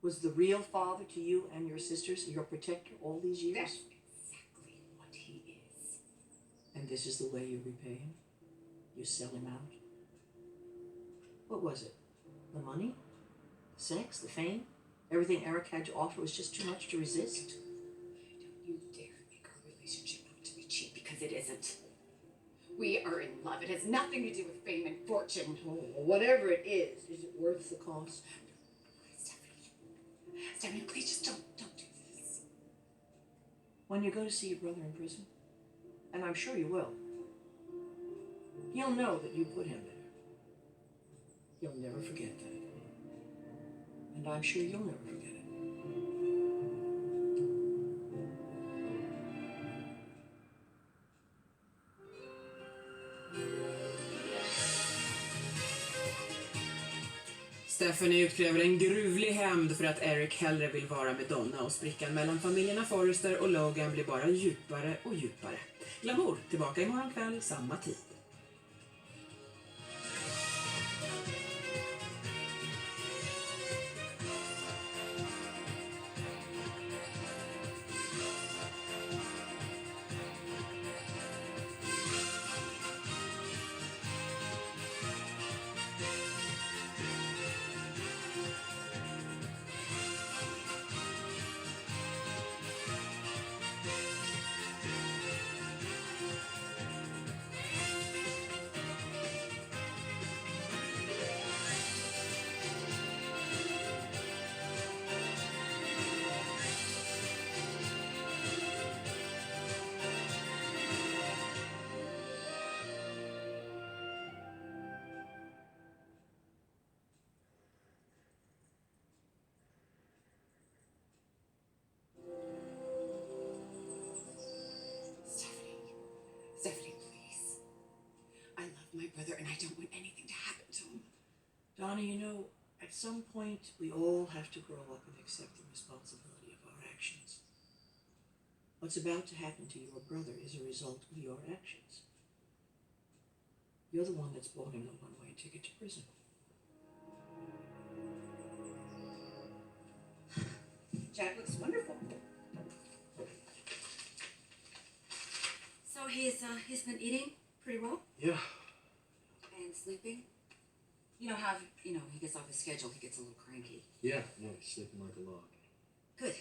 was the real father to you and your sisters, your protector all these years? That's exactly what he is. And this is the way you repay him? You sell him out? What was it? The money? The sex? The fame? Everything Eric had to offer was just too much to resist? Don't you dare make our relationship out to be cheap, because it isn't. We are in love. It has nothing to do with fame and fortune. Oh, well, whatever it is it worth the cost? Stephanie, please just don't do this. When you go to see your brother in prison, and I'm sure you will, he'll know that you put him there. He'll never forget that. And I'm sure you'll never forget it. Stephanie utkräver en gruvlig hämnd för att Eric hellre vill vara med Donna, och sprickan mellan familjerna Forrester och Logan blir bara djupare och djupare. Glamour, tillbaka imorgon kväll, samma tid. brother, and I don't want anything to happen to him. Donna, you know, at some point we all have to grow up and accept the responsibility of our actions. What's about to happen to your brother is a result of your actions. You're the one that's bought him the one-way ticket to prison. Jack looks wonderful. So he's been eating pretty well? Yeah. And sleeping? You know how, he gets off his schedule, he gets a little cranky. Yeah, he's sleeping like a log. Good.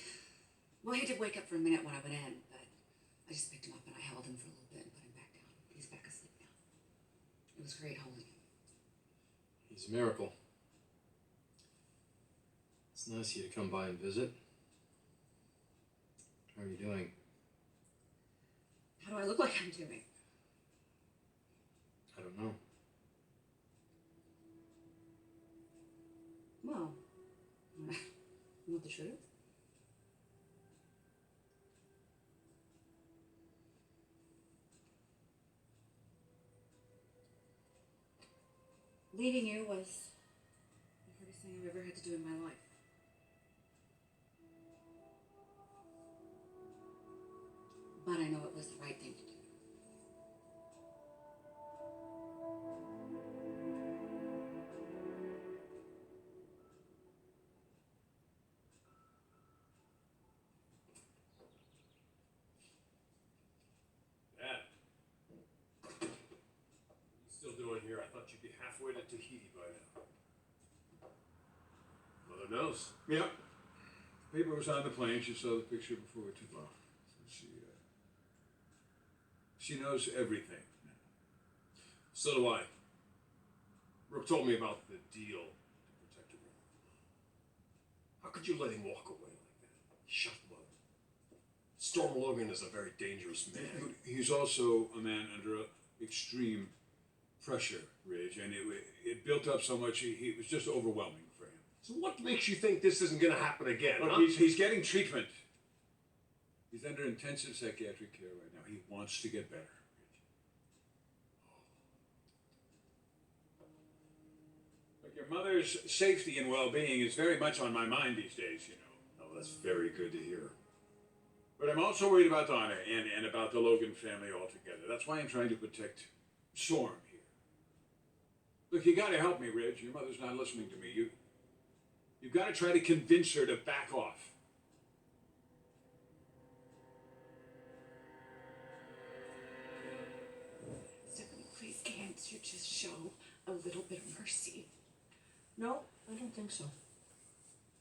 Well, he did wake up for a minute when I went in, but I just picked him up and I held him for a little bit and put him back down. He's back asleep now. It was great holding him. He's a miracle. It's nice of you to come by and visit. How are you doing? How do I look like I'm doing? I don't know. Well, you want the truth? Leaving you was the hardest thing I've ever had to do in my life. But I know it was the right thing to do. Dad. What are you still doing here? I thought you'd be halfway to Tahiti by now. Mother knows. Yeah. Paper was on the plane. She saw the picture before we took off. So she knows everything. So do I. Brooke told me about the deal to protect her brother. How could you let him walk away like that? He shot Mother. Storm Logan is a very dangerous man. He's also a man under extreme pressure, Ridge, and it built up so much, he was just overwhelming for him. So what makes you think this isn't going to happen again? Look, Huh? he's getting treatment. He's under intensive psychiatric care right now. He wants to get better. Look, your mother's safety and well-being is very much on my mind these days, Oh, that's very good to hear. But I'm also worried about Donna and about the Logan family altogether. That's why I'm trying to protect Storm here. Look, you gotta help me, Ridge. Your mother's not listening to me. You've got to try to convince her to back off. Stephanie, please can't you just show a little bit of mercy? No, I don't think so.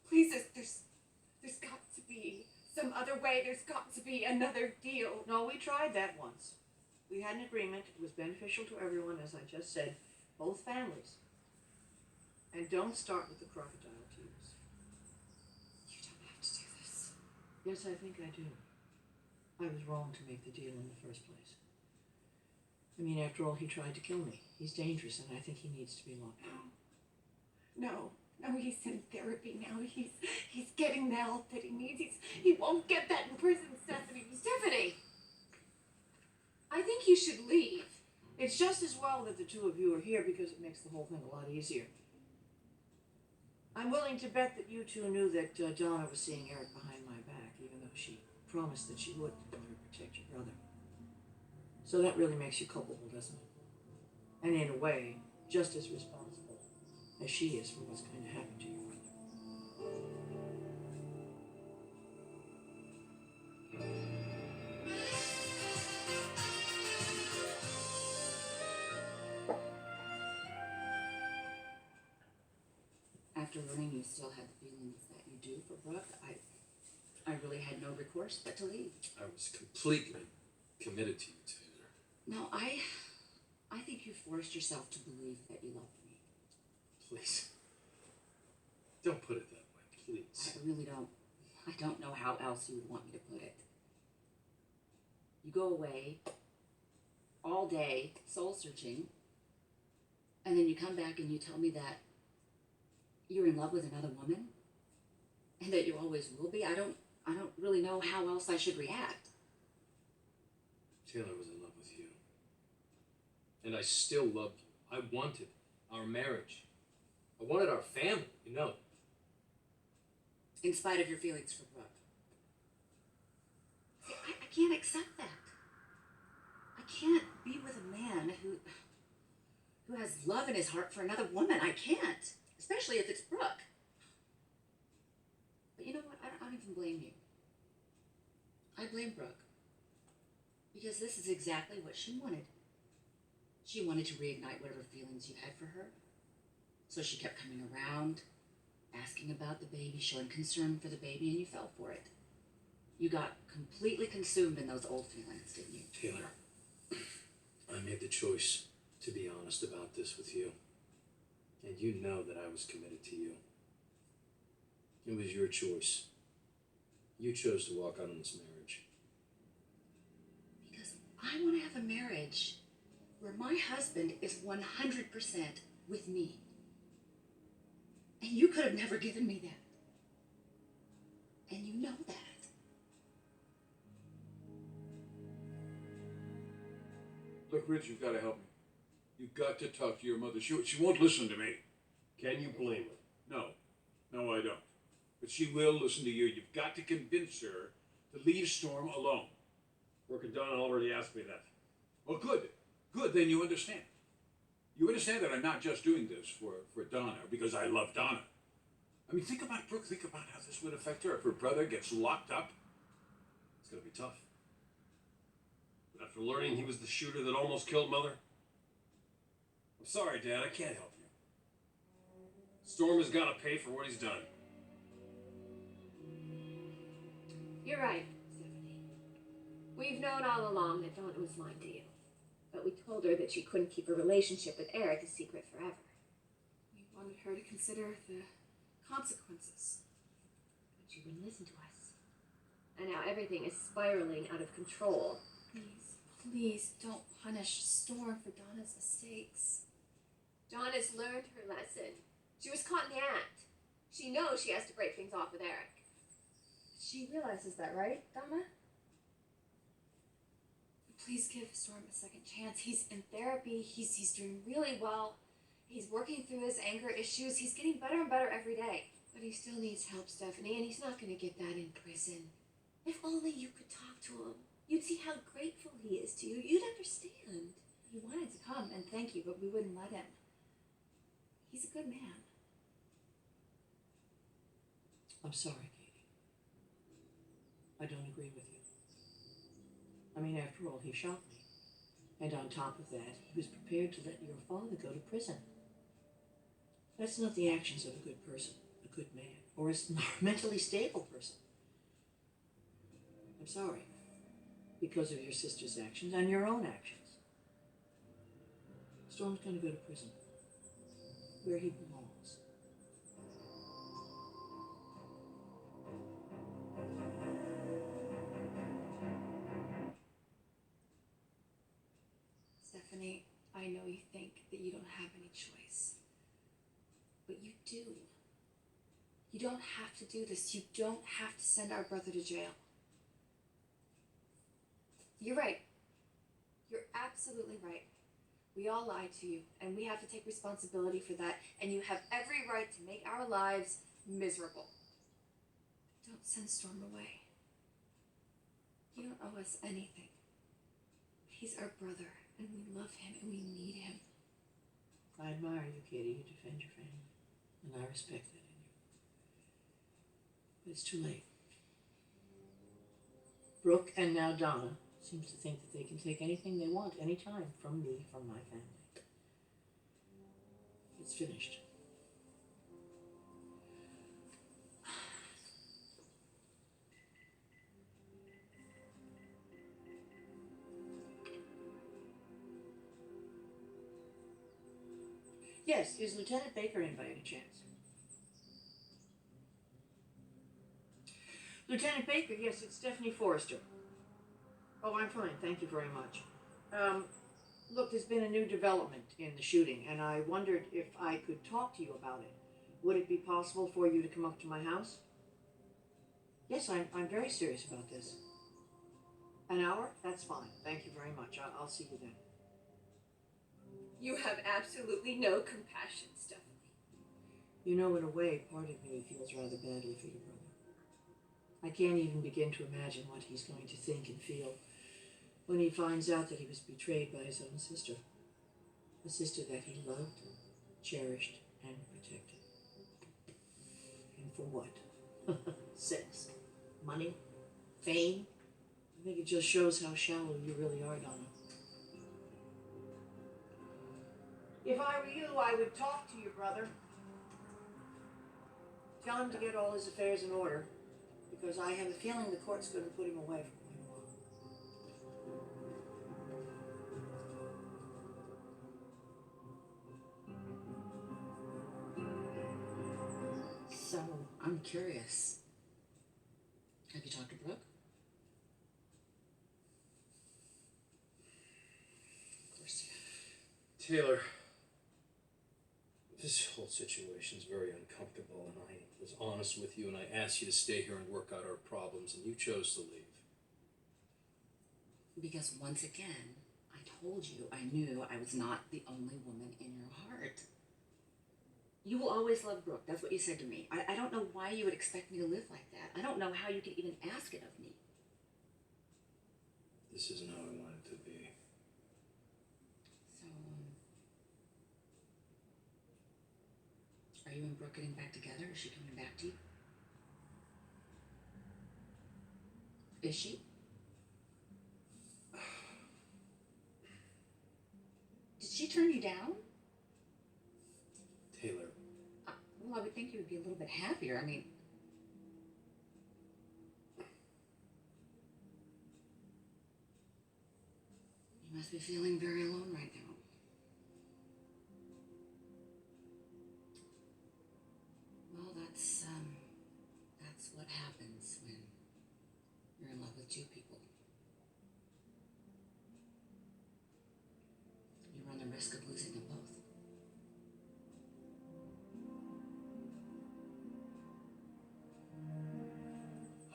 Please, there's got to be some other way. There's got to be another deal. No, we tried that once. We had an agreement. It was beneficial to everyone, as I just said, both families. And don't start with the crocodile tears. You don't have to do this. Yes, I think I do. I was wrong to make the deal in the first place. I mean, after all, he tried to kill me. He's dangerous, and I think he needs to be locked up. No, he's in therapy now. He's getting the help that he needs. He won't get that in prison, Stephanie. Stephanie! I think you should leave. It's just as well that the two of you are here because it makes the whole thing a lot easier. I'm willing to bet that you two knew that Donna was seeing Eric behind my back, even though she promised that she would in order to protect your brother. So that really makes you culpable, doesn't it? And in a way, just as responsible as she is for what's going to happen to your brother. After learning you still had the feelings that you do for Brooke, I really had no recourse but to leave. I was completely committed to you, Taylor. No, I think you forced yourself to believe that you loved me. Please. Don't put it that way, please. I really don't. I don't know how else you would want me to put it. You go away all day, soul searching, and then you come back and you tell me that you're in love with another woman, and that you always will be. I don't really know how else I should react. Taylor was in love with you. And I still love you I wanted our marriage. I wanted our family, you know. In spite of your feelings for Brooke. See, I can't accept that. I can't be with a man who has love in his heart for another woman. I can't. Especially if it's Brooke. But you know what? I don't even blame you. I blame Brooke. Because this is exactly what she wanted. She wanted to reignite whatever feelings you had for her. So she kept coming around, asking about the baby, showing concern for the baby, and you fell for it. You got completely consumed in those old feelings, didn't you? Taylor, I made the choice to be honest about this with you. And you know that I was committed to you. It was your choice. You chose to walk out on this marriage. Because I want to have a marriage where my husband is 100% with me. And you could have never given me that. And you know that. Look, Rich, you've got to help me. You've got to talk to your mother. She won't listen to me. Can you blame her? No. No, I don't. But she will listen to you. You've got to convince her to leave Storm alone. Brooke and Donna already asked me that. Well, good. Good, then you understand. You understand that I'm not just doing this for Donna, because I love Donna. I mean, think about Brooke. Think about how this would affect her if her brother gets locked up. It's gonna be tough. But after learning he was the shooter that almost killed Mother, I'm sorry, Dad, I can't help you. Storm has got to pay for what he's done. You're right, Stephanie. We've known all along that Donna was lying to you. But we told her that she couldn't keep her relationship with Eric a secret forever. We wanted her to consider the consequences. But she wouldn't listen to us. And now everything is spiraling out of control. Please, please don't punish Storm for Donna's mistakes. Donna's learned her lesson. She was caught in the act. She knows she has to break things off with Eric. She realizes that, right, Donna? Please give Storm a second chance. He's in therapy. He's doing really well. He's working through his anger issues. He's getting better and better every day. But he still needs help, Stephanie, and he's not going to get that in prison. If only you could talk to him. You'd see how grateful he is to you. You'd understand. He wanted to come and thank you, but we wouldn't let him. He's a good man. I'm sorry, Katie. I don't agree with you. I mean, after all, he shot me. And on top of that, he was prepared to let your father go to prison. That's not the actions of a good person, a good man, or a mentally stable person. I'm sorry. Because of your sister's actions and your own actions. Storm's going to go to prison. Where he belongs. Stephanie, I know you think that you don't have any choice. But you do. You don't have to do this. You don't have to send our brother to jail. You're right. You're absolutely right. We all lied to you, and we have to take responsibility for that, and you have every right to make our lives miserable. Don't send Storm away. You don't owe us anything. He's our brother, and we love him, and we need him. I admire you, Katie. You defend your family, and I respect that in you. But it's too late. Brooke and now Donna seems to think that they can take anything they want anytime from me, from my family. It's finished. Yes, is Lieutenant Baker in by any chance? Lieutenant Baker, yes, it's Stephanie Forrester. Oh, I'm fine, thank you very much. Look, there's been a new development in the shooting, and I wondered if I could talk to you about it. Would it be possible for you to come up to my house? Yes, I'm very serious about this. An hour? That's fine. Thank you very much. I'll see you then. You have absolutely no compassion, Stephanie. You know, in a way, part of me feels rather badly for your brother. I can't even begin to imagine what he's going to think and feel when he finds out that he was betrayed by his own sister. A sister that he loved, cherished, and protected. And for what? Sex? Money? Fame? I think it just shows how shallow you really are, Donna. If I were you, I would talk to your brother. Tell him to get all his affairs in order, because I have a feeling the court's going to put him away for quite a while. So, I'm curious. Have you talked to Brooke? Of course you have. Taylor, this whole situation's very uncomfortable, and I was honest with you, and I asked you to stay here and work out our problems, and you chose to leave. Because once again, I told you I knew I was not the only woman in your heart. You will always love Brooke. That's what you said to me. I don't know why you would expect me to live like that. I don't know how you could even ask it of me. This isn't how I wanted it to be. So, are you and Brooke getting back together? Is she coming back to you? Is she? Did she turn you down? Taylor. Well, I would think you would be a little bit happier. I mean, you must be feeling very alone right now. Well, that's what happens when you're in love with two people. You run the risk of losing them both.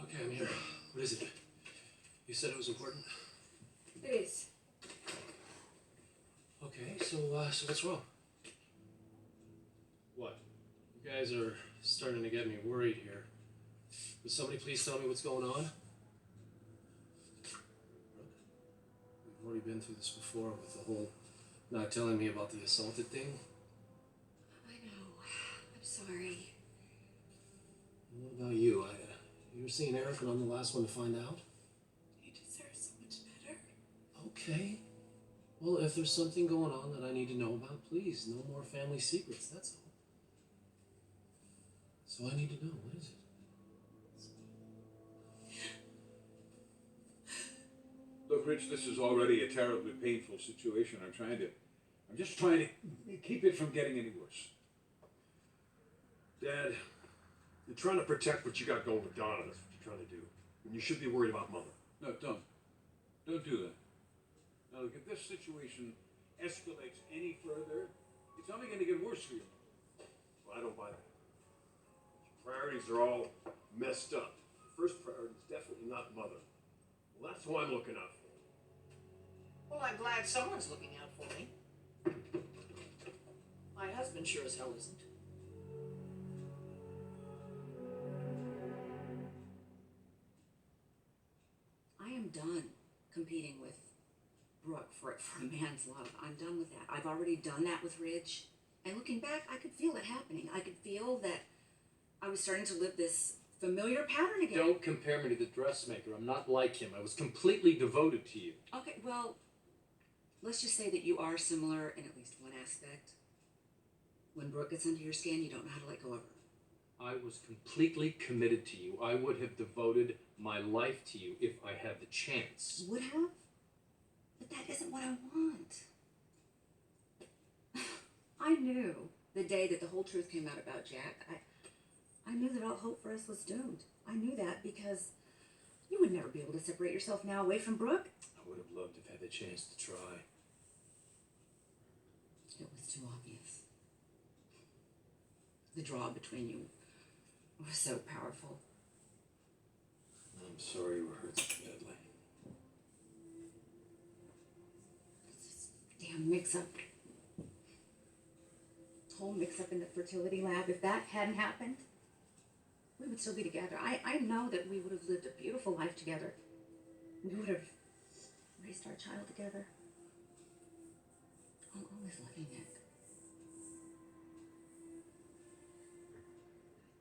Okay, I'm here. What is it? You said it was important? It is. Okay, so what's wrong? What? You guys are starting to get me worried here. Would somebody please tell me what's going on? We've already been through this before with the whole not telling me about the assaulted thing. I know. I'm sorry. What about you? You were seeing Eric and I'm the last one to find out? He deserves so much better. Okay. Well, if there's something going on that I need to know about, please, no more family secrets, that's all. So I need to know, what is it? Look, Rich, this is already a terribly painful situation. I'm just trying to keep it from getting any worse. Dad, you're trying to protect what you got going with Donna. That's what you're trying to do. And you should be worried about Mother. No, don't. Don't do that. Now, look, if this situation escalates any further, it's only going to get worse for you. Well, I don't buy that. Your priorities are all messed up. Your first priority is definitely not Mother. Well, that's who I'm looking out for. Well, I'm glad someone's looking out for me. My husband sure as hell isn't. I am done competing with Brooke for a man's love. I'm done with that. I've already done that with Ridge. And looking back, I could feel it happening. I could feel that I was starting to live this familiar pattern again. Don't compare me to the dressmaker. I'm not like him. I was completely devoted to you. Okay, well, let's just say that you are similar in at least one aspect. When Brooke gets under your skin, you don't know how to let go of her. I was completely committed to you. I would have devoted my life to you if I had the chance. Would have? But that isn't what I want. I knew the day that the whole truth came out about Jack, I knew that all hope for us was doomed. I knew that because you would never be able to separate yourself now away from Brooke. I would have loved to have had the chance to try. It was too obvious. The draw between you was so powerful. I'm sorry you were hurt so badly. It's this damn mix-up. whole mix-up in the fertility lab, if that hadn't happened, we would still be together. I know that we would have lived a beautiful life together. We would have raised our child together. I'll always love you, Nick.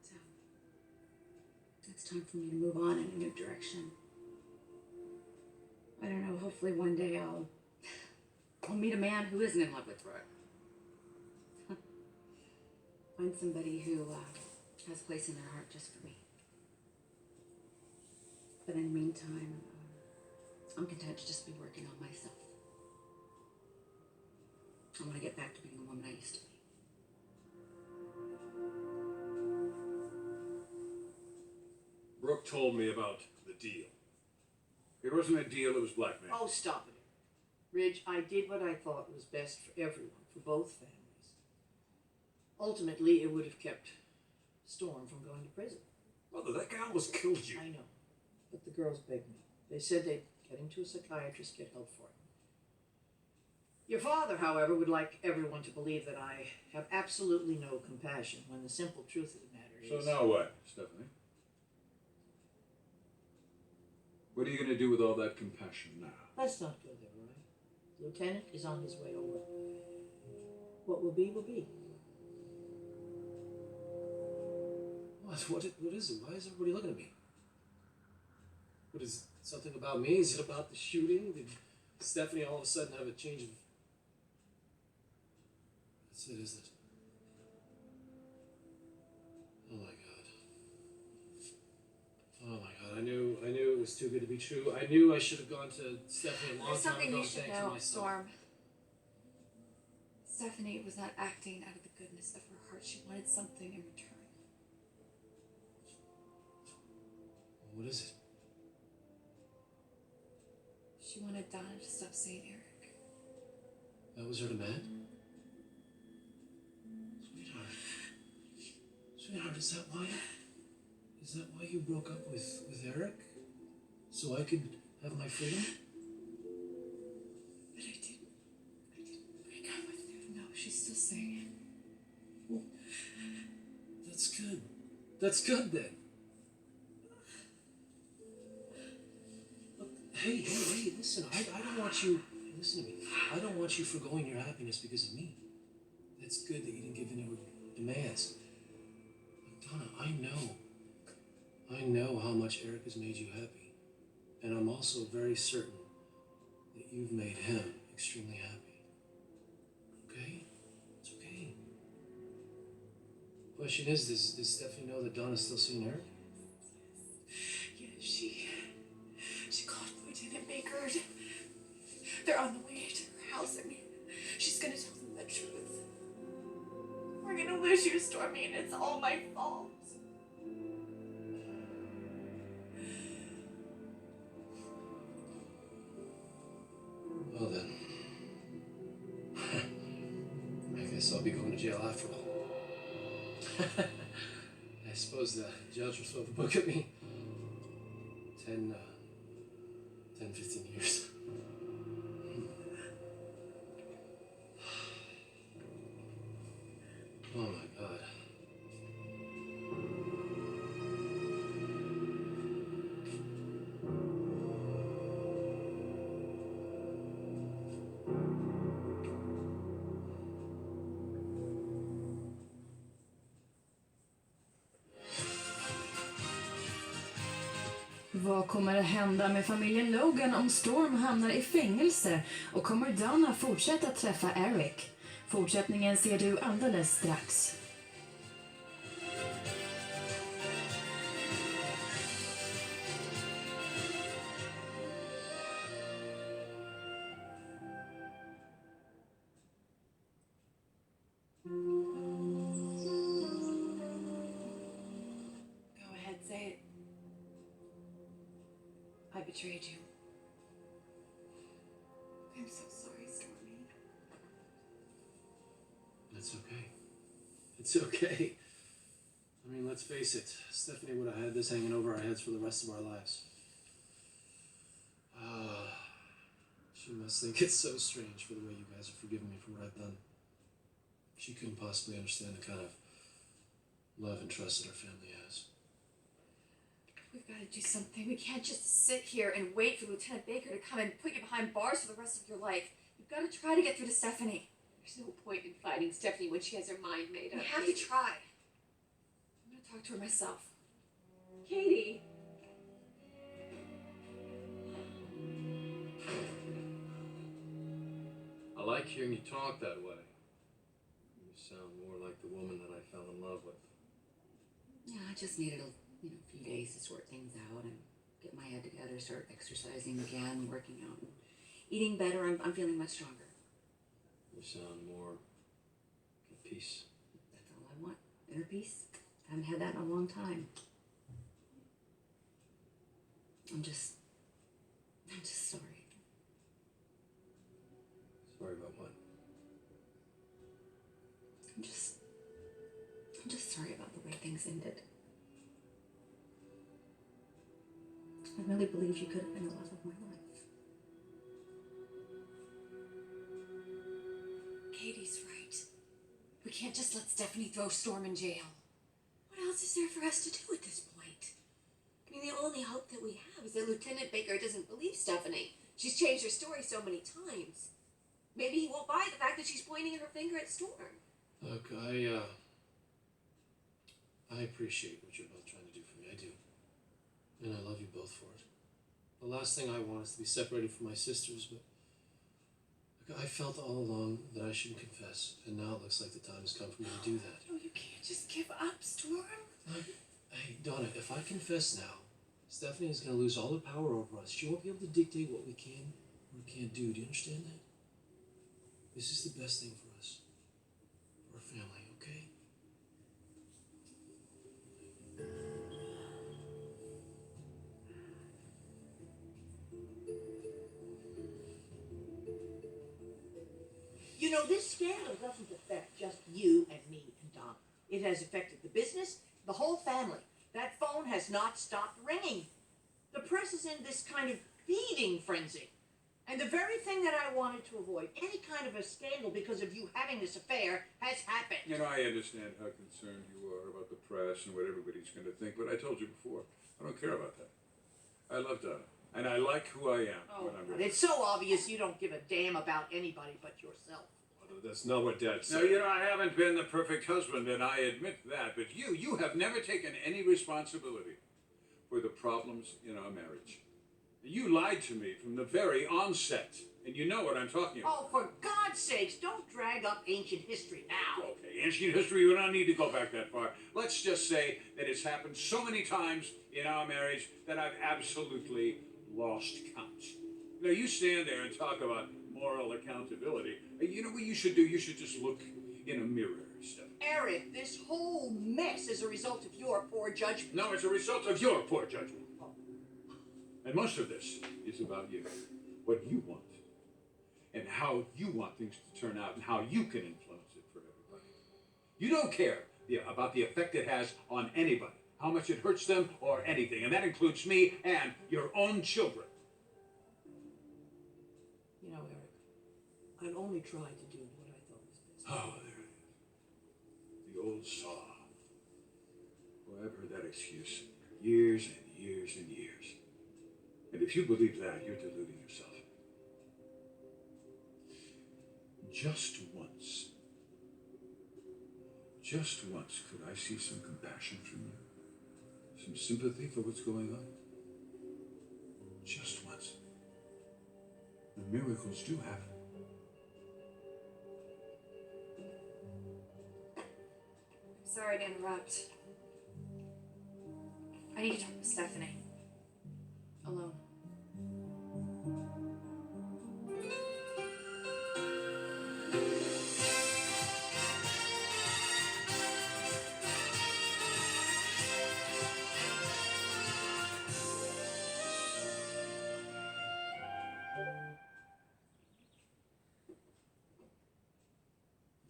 So, it's time for me to move on in a new direction. I don't know, hopefully one day I'll meet a man who isn't in love with Brooke. Find somebody who has a place in their heart just for me. But in the meantime, I'm content to just be working on myself. I want to get back to being the woman I used to be. Brooke told me about the deal. It wasn't a deal, it was blackmail. Oh, stop it. Ridge, I did what I thought was best for everyone, for both families. Ultimately, it would have kept Storm from going to prison. Mother, that guy almost killed you. I know, but the girls begged me. They said they'd get him to a psychiatrist, get help for him. Your father, however, would like everyone to believe that I have absolutely no compassion, when the simple truth of the matter is... So now what, Stephanie? What are you going to do with all that compassion now? Let's not go there, all right? The lieutenant is on his way over. What will be, will be. What is it? Why is everybody looking at me? What is it? Something about me? Is it about the shooting? Did Stephanie all of a sudden have a change of... That's it, isn't it? Oh my God. Oh my God, I knew it was too good to be true. I knew I should have gone to Stephanie a long There's time something ago. you should Thanks to know, myself. Storm. Stephanie was not acting out of the goodness of her heart. She wanted something in return. What is it? She wanted Donna to stop seeing Eric. That was her demand? Sweetheart, is that why you broke up with Eric? So I could have my freedom? But I didn't break up with her. No, she's still seeing it. Well, that's good. That's good then. Look, hey, listen, I don't want you, listen to me. I don't want you foregoing your happiness because of me. It's good that you didn't give in to her demands. But Donna, I know how much Eric has made you happy. And I'm also very certain that you've made him extremely happy. Okay? It's okay. Question is, does Stephanie know that Donna's still seeing Eric? Yeah, she called Lieutenant Baker. They're on the way to her house. I mean, she's gonna tell them the truth. We're gonna lose you, Stormy, and it's all my fault. Well then, I guess I'll be going to jail after all. I suppose the judge will throw the book at me. 10, 15 years. Oh my God. Vad kommer att hända med familjen Logan om Storm hamnar i fängelse och kommer Donna fortsätta träffa Eric? Fortsättningen ser du alldeles strax. Go ahead, say it. I betrayed you. I'm so sorry, Stormy. It's okay. It's okay. I mean, let's face it. Stephanie would have had this hanging over our heads for the rest of our lives. She must think it's so strange for the way you guys have forgiven me for what I've done. She couldn't possibly understand the kind of love and trust that our family has. We've got to do something. We can't just sit here and wait for Lieutenant Baker to come and put you behind bars for the rest of your life. We've got to try to get through to Stephanie. There's no point in fighting Stephanie when she has her mind made We up. have to try. I'm going to talk to her myself. Katie. I like hearing you talk that way. You sound more like the woman that I fell in love with. Yeah, I just needed a few days to sort things out and get my head together, start exercising again, working out, and eating better. I'm feeling much stronger. You sound more at peace. That's all I want. Inner peace. Haven't had that in a long time. I'm just sorry. Sorry about what? I'm just sorry about the way things ended. I really believed you could have been the love of my life. Katie's right. We can't just let Stephanie throw Storm in jail. What else is there for us to do at this point? I mean, the only hope that we have is that Lieutenant Baker doesn't believe Stephanie. She's changed her story so many times. Maybe he won't buy the fact that she's pointing her finger at Storm. Look, I appreciate what you're both trying to do for me. I do. And I love you both for it. The last thing I want is to be separated from my sisters, but look, I felt all along that I shouldn't confess, and now it looks like the time has come for me to do that. Oh, you can't just give up, Storm. Look, hey, Donna, if I confess now, Stephanie is going to lose all her power over us. She won't be able to dictate what we can or can't do. Do you understand that? This is the best thing for us. For our family, okay? You know, this scandal doesn't affect just you and me and Donna. It has affected the business, the whole family. That phone has not stopped ringing. The press is in this kind of feeding frenzy. And the very thing that I wanted to avoid, any kind of a scandal because of you having this affair, has happened. You know, I understand how concerned you are about the press and what everybody's going to think, but I told you before, I don't care about that. I love Donna, and I like who I am when I'm with her. It's so obvious you don't give a damn about anybody but yourself. That's not what Dad said. Now, you know, I haven't been the perfect husband, and I admit that, but you have never taken any responsibility for the problems in our marriage. You lied to me from the very onset, and you know what I'm talking about. Oh, for God's sakes, don't drag up ancient history now. Okay, ancient history, we don't need to go back that far. Let's just say that it's happened so many times in our marriage that I've absolutely lost count. Now, you stand there and talk about moral accountability. You know what you should do? You should just look in a mirror, Steph. Eric, this whole mess is a result of your poor judgment. No, it's a result of your poor judgment. And most of this is about you, what you want, and how you want things to turn out, and how you can influence it for everybody. You don't care about the effect it has on anybody, how much it hurts them or anything, and that includes me and your own children. You know, Eric, I've only tried to do what I thought was best. Oh, there it is. The old saw. Well, I've heard that excuse years and years and years. And if you believe that, you're deluding yourself. Just once could I see some compassion from you? Some sympathy for what's going on? Just once. And miracles do happen. I'm sorry to interrupt. I need to talk to Stephanie. Alone.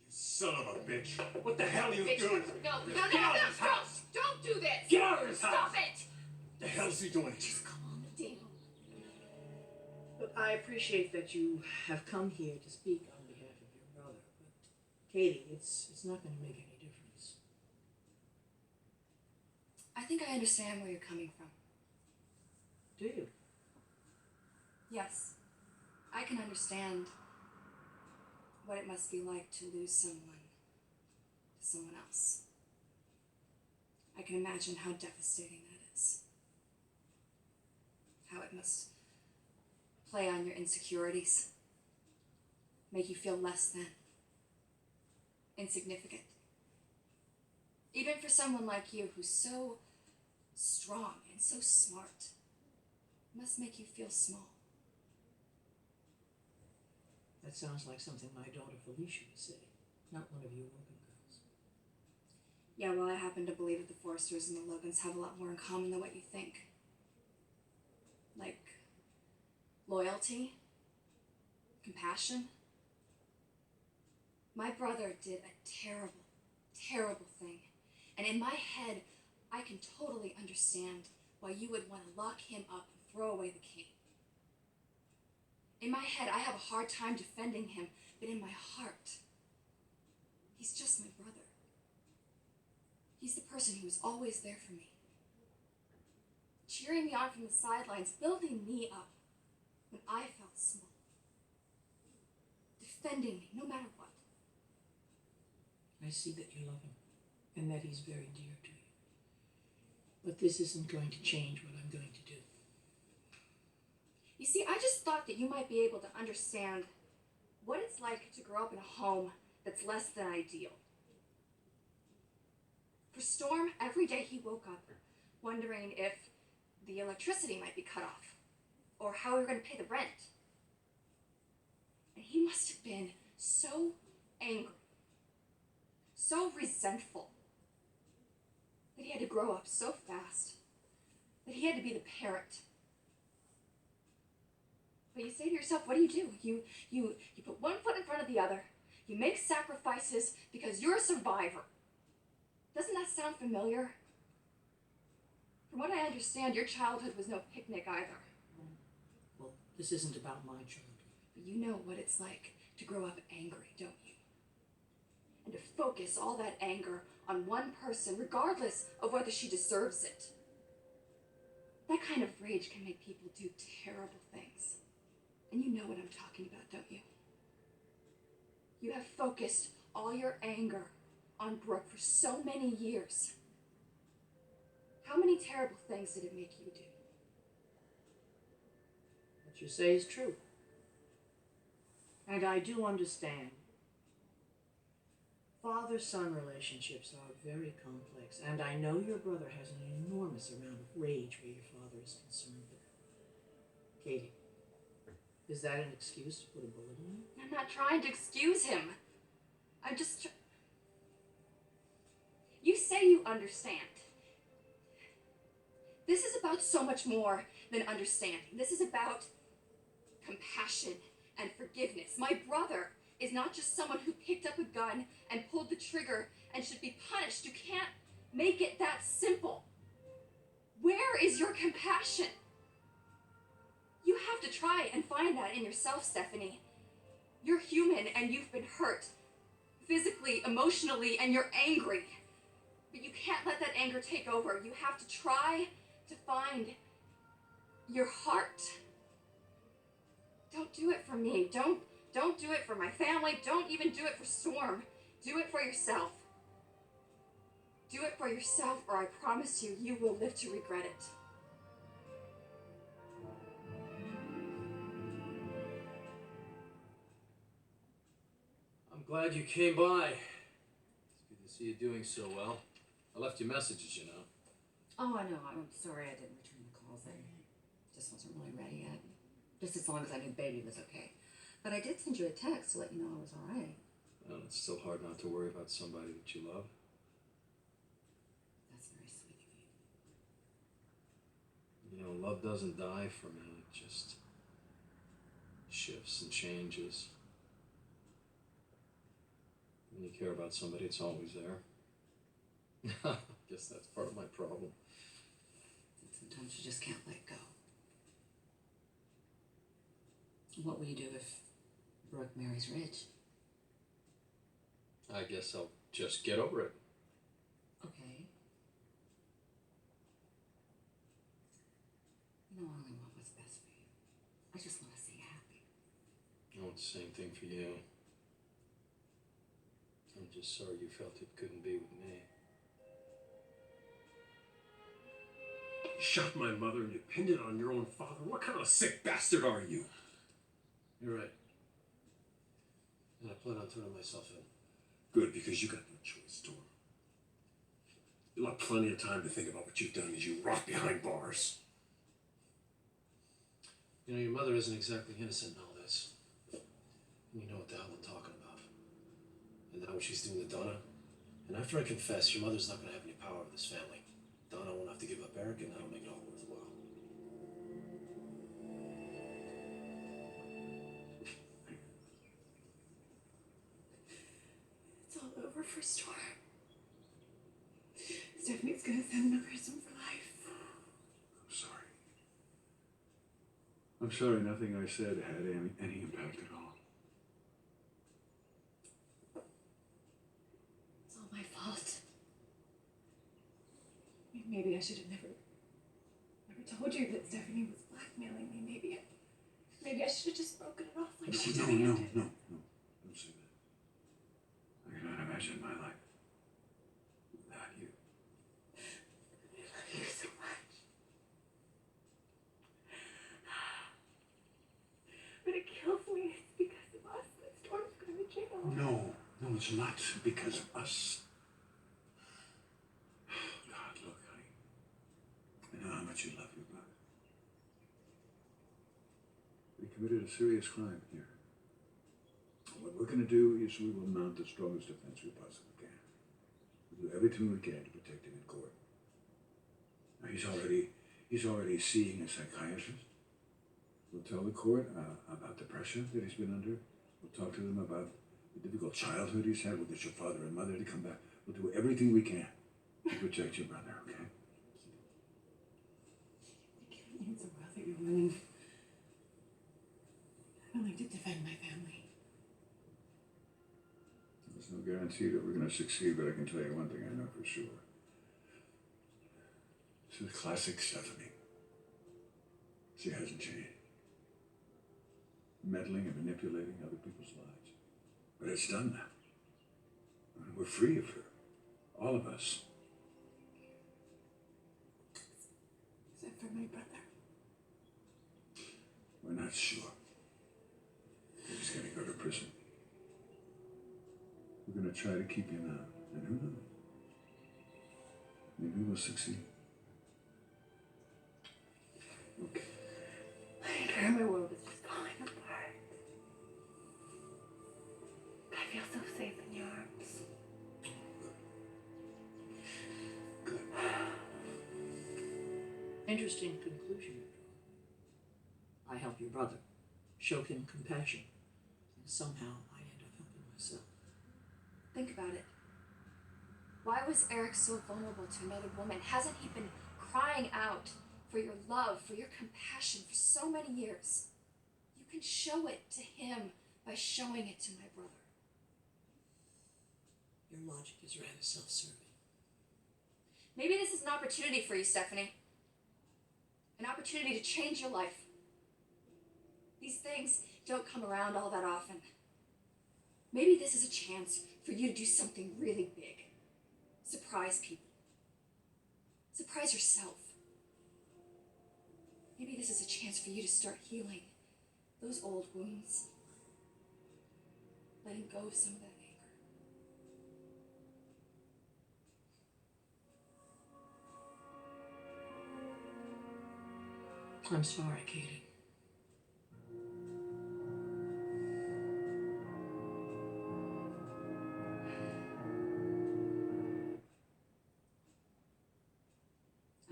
Son of a bitch. What the hell are you Bitch. doing? No, Get out of his house. Don't do this! Get out of his Stop house. it! What the hell is he doing? Just calm down. Look, I appreciate that you have come here to speak on behalf of your brother, but Katie, it's not going to make any difference. I think I understand where you're coming from. Do you? Yes, I can understand what it must be like to lose someone to someone else. I can imagine how devastating that is. How it must play on your insecurities, make you feel less than, insignificant. Even for someone like you who's so strong and so smart, it must make you feel small. That sounds like something my daughter Felicia would say, not one of you Logan girls. Yeah, well, I happen to believe that the Forresters and the Logans have a lot more in common than what you think. Like loyalty, compassion. My brother did a terrible, terrible thing. And in my head, I can totally understand why you would want to lock him up and throw away the key. In my head, I have a hard time defending him, but in my heart, he's just my brother. He's the person who was always there for me, cheering me on from the sidelines, building me up when I felt small, defending me no matter what. I see that you love him, and that he's very dear to you. But this isn't going to change what I'm going to do. You see, I just thought that you might be able to understand what it's like to grow up in a home that's less than ideal. For Storm, every day he woke up wondering if the electricity might be cut off, or how we were going to pay the rent. And he must have been so angry, so resentful, that he had to grow up so fast, that he had to be the parent. But you say to yourself, what do? You put one foot in front of the other. You make sacrifices because you're a survivor. Doesn't that sound familiar? From what I understand, your childhood was no picnic either. Well, this isn't about my childhood. But you know what it's like to grow up angry, don't you? And to focus all that anger on one person, regardless of whether she deserves it. That kind of rage can make people do terrible things. And you know what I'm talking about, don't you? You have focused all your anger on Brooke for so many years. How many terrible things did it make you do? What you say is true. And I do understand. Father-son relationships are very complex, and I know your brother has an enormous amount of rage where your father is concerned. But, Katie, is that an excuse to put a bullet in you? I'm not trying to excuse him. I'm just... You say you understand. This is about so much more than understanding. This is about compassion and forgiveness. My brother is not just someone who picked up a gun and pulled the trigger and should be punished. You can't make it that simple. Where is your compassion? You have to try and find that in yourself, Stephanie. You're human and you've been hurt. Physically, emotionally, and you're angry. But you can't let that anger take over. You have to try to find your heart. Don't do it for me. Don't do it for my family. Don't even do it for Storm. Do it for yourself. Do it for yourself, or I promise you, you will live to regret it. I'm glad you came by. It's good to see you doing so well. I left you messages, you know. Oh, I know. I'm sorry I didn't return the calls. I just wasn't really ready yet. Just as long as I knew baby was okay. But I did send you a text to let you know I was all right. Well, it's still hard not to worry about somebody that you love. That's very sweet of you. You know, love doesn't die for me. It just shifts and changes. When you care about somebody, it's always there. I guess that's part of my problem. And sometimes you just can't let go. What will you do if Brooke marries Rich? I I guess I'll just get over it. Okay. You know I only want what's best for you. I just want to see you happy. I want the same thing for you. I'm just sorry you felt it couldn't be with me. You shot my mother and you pinned it on your own father. What kind of a sick bastard are you? You're right. And I plan on turning myself in. Good, because you got no choice, Storm. You'll have plenty of time to think about what you've done as you rot behind bars. You know, your mother isn't exactly innocent in all this. And you know what the hell I'm talking about. And now what she's doing to Donna. And after I confess, your mother's not going to have any power over this family. Donna won't have to give up Eric, and that'll make it all worthwhile. It's all over for Storm. Stephanie's gonna send him to prison for life. I'm sorry. I'm sorry nothing I said had any impact at all. It's all my fault. Maybe I should have never told you that Stephanie was blackmailing me. Maybe I should have just broken it off like she did. No. Don't say that. I cannot imagine my life without you. I love you so much. But it kills me. It's because of us that Storm's going to jail. No, it's not because of us. God, look, honey. I know how much you love your brother. We committed a serious crime here. What we're going to do is we will mount the strongest defense we possibly can. We'll do everything we can to protect him in court. Now, he's already seeing a psychiatrist. We'll tell the court about the pressure that he's been under. We'll talk to them about the difficult childhood he's had. We'll get your father and mother to come back. We'll do everything we can to protect your brother, okay? It means a while that you're willing to defend my family. There's no guarantee that we're going to succeed, but I can tell you one thing I know for sure. This is classic Stephanie. She hasn't changed. Meddling and manipulating other people's lives. But it's done now. And we're free of her. All of us. Except for my brother. We're not sure. He's going to go to prison. We're going to try to keep him out. And who knows? Maybe we'll succeed. Okay. My world is just falling apart. I feel so safe in your arms. Good. Interesting conclusion you draw. I help your brother, show him compassion, and somehow I end up helping myself. Think about it. Why was Eric so vulnerable to another woman? Hasn't he been crying out for your love, for your compassion for so many years? You can show it to him by showing it to my brother. Your logic is rather self-serving. Maybe this is an opportunity for you, Stephanie. An opportunity to change your life. These things don't come around all that often. Maybe this is a chance for you to do something really big. Surprise people. Surprise yourself. Maybe this is a chance for you to start healing those old wounds. Letting go of some of that anger. I'm sorry, Katie.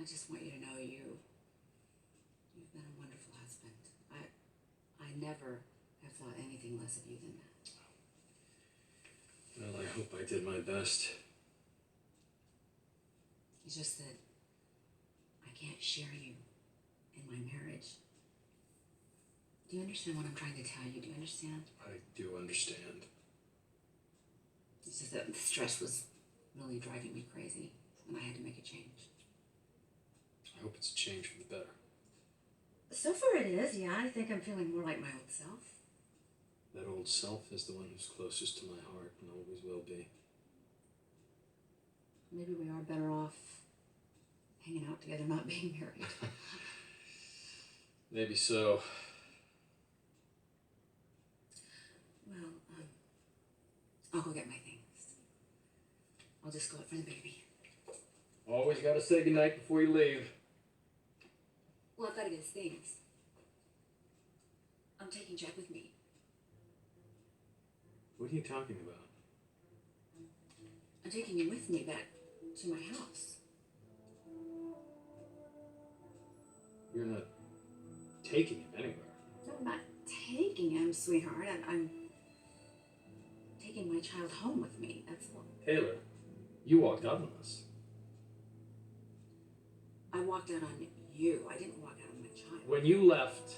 I just want you to know you've been a wonderful husband. I never have thought anything less of you than that. Well, I hope I did my best. It's just that I can't share you in my marriage. Do you understand what I'm trying to tell you? Do you understand? I do understand. It's just just that the stress was really driving me crazy, and I had to make a change. I hope it's a change for the better. So far it is, yeah. I think I'm feeling more like my old self. That old self is the one who's closest to my heart and always will be. Maybe we are better off hanging out together, not being married. Maybe so. Well, I'll go get my things. I'll just go up for the baby. Always gotta say goodnight before you leave. Well, I've got to get his things. I'm taking Jack with me. What are you talking about? I'm taking him with me back to my house. You're not taking him anywhere. No, I'm not taking him, sweetheart. I'm taking my child home with me. That's all. Taylor, you walked out on us. I walked out on you. I didn't walk out on my child. When you left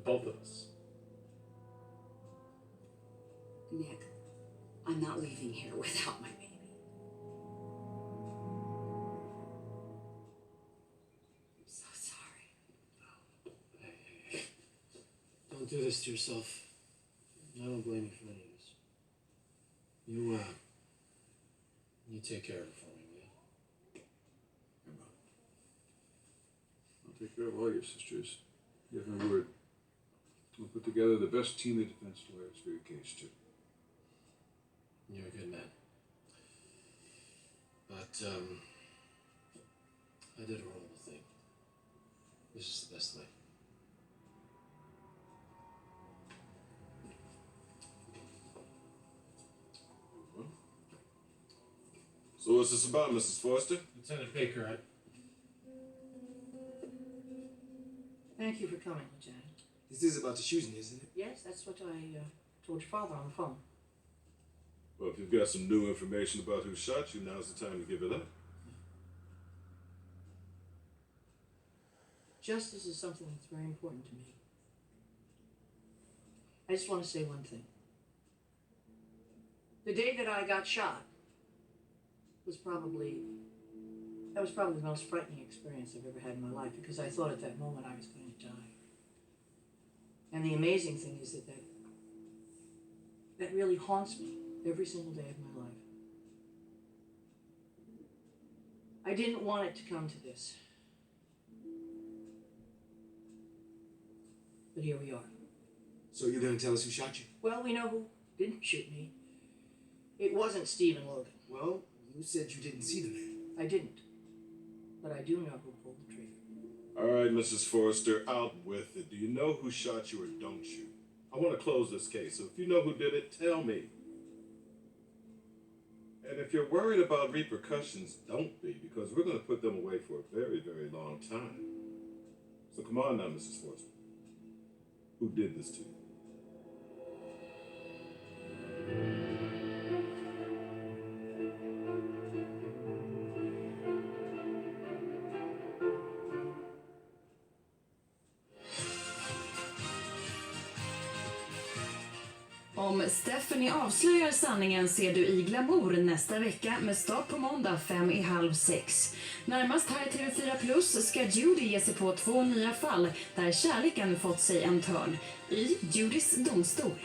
both of us. Nick, I'm not leaving here without my baby. I'm so sorry. Hey. Don't do this to yourself. I don't blame you for any of this. You take care of it for me, will you? I'll take care of all your sisters. Give my word. We'll put together the best team of defense lawyers for your case, too. You're a good man. But, I did a horrible thing. This is the best way. So what's this about, Mrs. Forster? Lieutenant Baker, Thank you for coming, Lieutenant. This is about the shooting, isn't it? Yes, that's what I told your father on the phone. Well, if you've got some new information about who shot you, now's the time to give it up. Justice is something that's very important to me. I just want to say one thing. The day that I got shot was probably the most frightening experience I've ever had in my life, because I thought at that moment I was going to die. And the amazing thing is that really haunts me every single day of my life. I didn't want it to come to this. But here we are. So you're gonna tell us who shot you? Well, we know who didn't shoot me. It wasn't Stephen Logan. Well, you said you didn't see the man. I didn't. But I do know who pulled the trigger. All right, Mrs. Forrester, out with it. Do you know who shot you or don't you? I want to close this case, so if you know who did it, tell me. And if you're worried about repercussions, don't be, because we're going to put them away for a very, very long time. So come on now, Mrs. Forrester. Who did this to you? Om Stephanie avslöjar sanningen ser du i Glamour nästa vecka med start på måndag 5:30. Närmast här i TV4 Plus ska Judy ge sig på 2 nya fall där kärleken fått sig en törn i Judys domstol.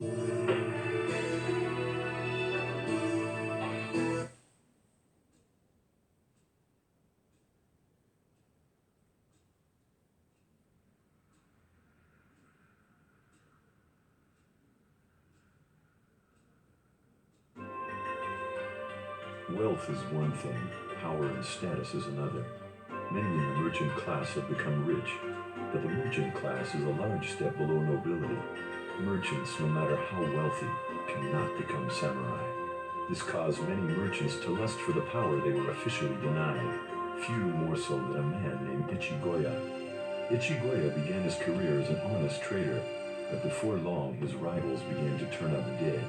Wealth is one thing, power and status is another. Many in the merchant class have become rich, but the merchant class is a large step below nobility. Merchants, no matter how wealthy, cannot become samurai. This caused many merchants to lust for the power they were officially denied, few more so than a man named Ichigoya. Ichigoya began his career as an honest trader, but before long his rivals began to turn up dead,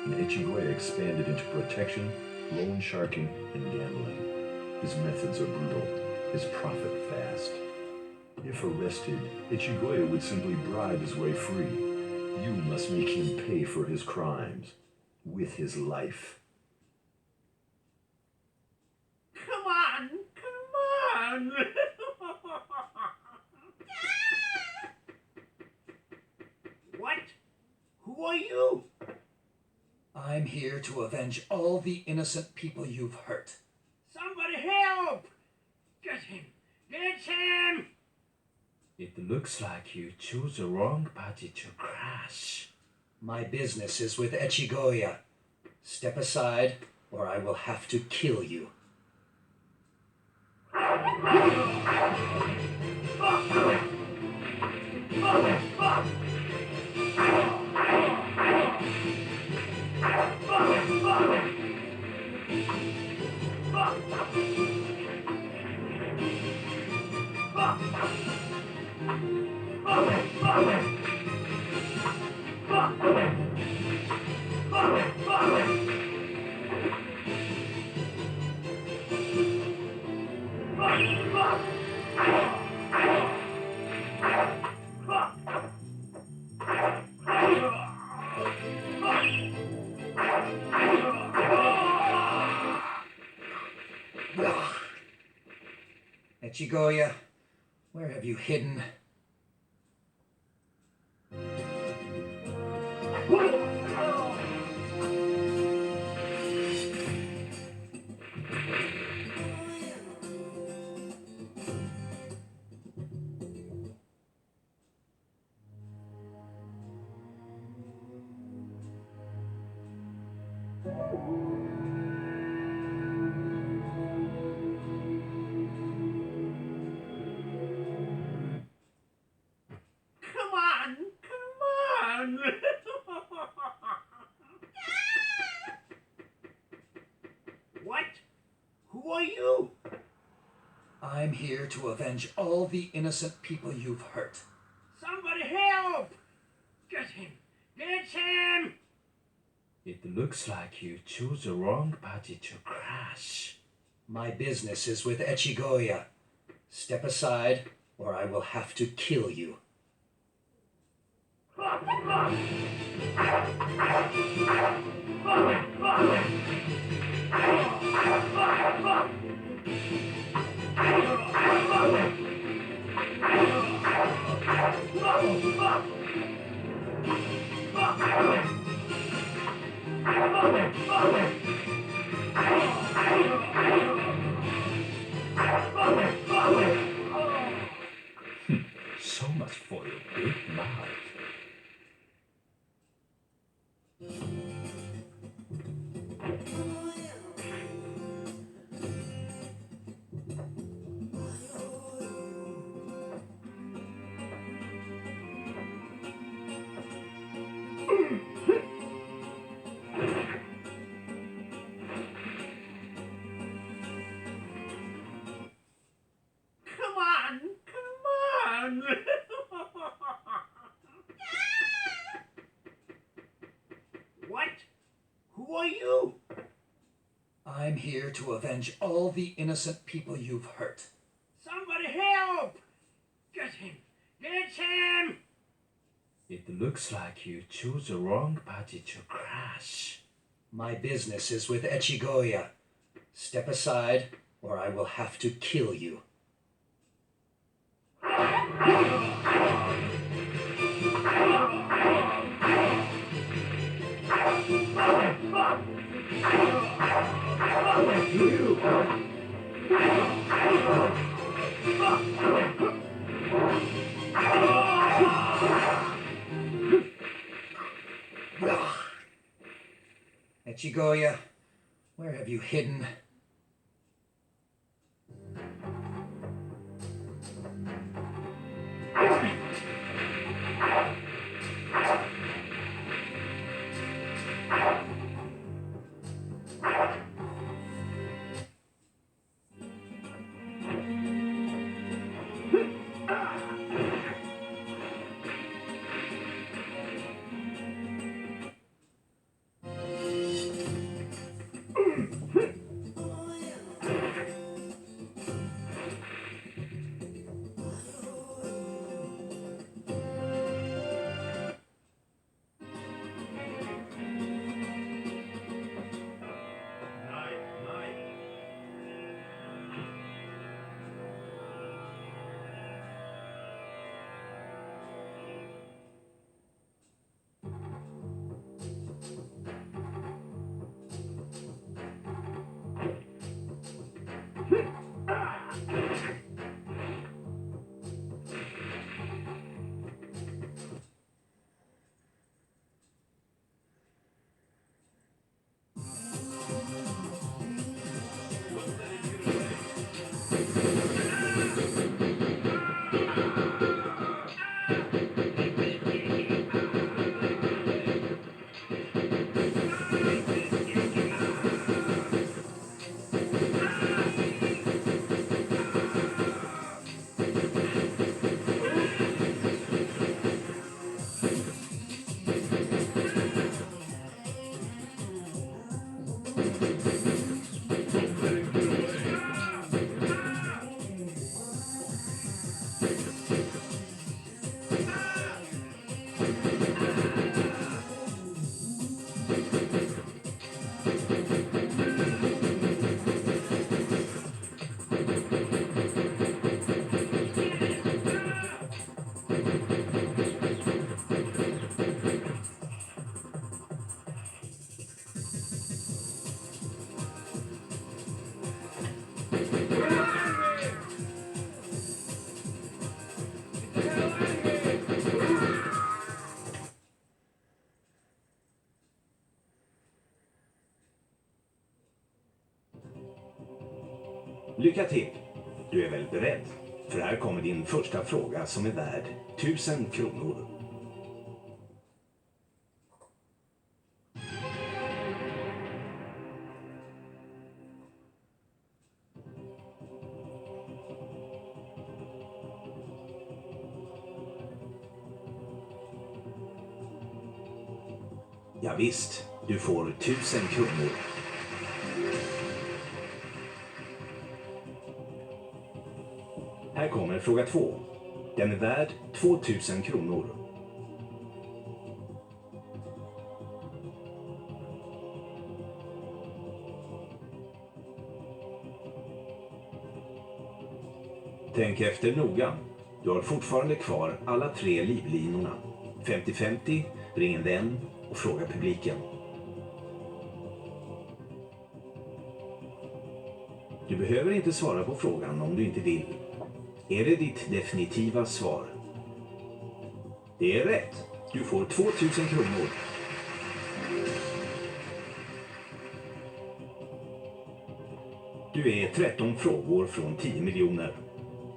and Ichigoya expanded into protection, loan sharking, and gambling. His methods are brutal, his profit fast. If arrested, Ichigoya would simply bribe his way free. You must make him pay for his crimes with his life. Come on, come on! What? Who are you? I'm here to avenge all the innocent people you've hurt. Somebody help! Get him! Get him! It looks like you chose the wrong party to crash. My business is with Echigoya. Step aside, or I will have to kill you. Echigoya, where have you hidden? Come on, come on! What? Who are you? I'm here to avenge all the innocent people you've hurt. Somebody help! Get him! Get him! It looks like you chose the wrong party to crash. My business is with Echigoya. Step aside, or I will have to kill you. So much for your big mouth. Come on, come on! What? Who are you? I'm here to avenge all the innocent people you've hurt. Somebody help! Get him! Get him! It looks like you chose the wrong party to crash. My business is with Echigoya. Step aside, or I will have to kill you. Echigoya, where have you hidden? Lycka till! Du är väl beredd? För här kommer din första fråga som är värd 1000 kronor. Ja, visst, du får 1000 kronor. Här kommer fråga 2. Den är värd 2000 kronor. Tänk efter noga. Du har fortfarande kvar alla 3 livlinorna. 50-50, ring en vän och fråga publiken. Du behöver inte svara på frågan om du inte vill. Är det ditt definitiva svar? Det är rätt. Du får 2000 kronor. Du är 13 frågor från 10 miljoner.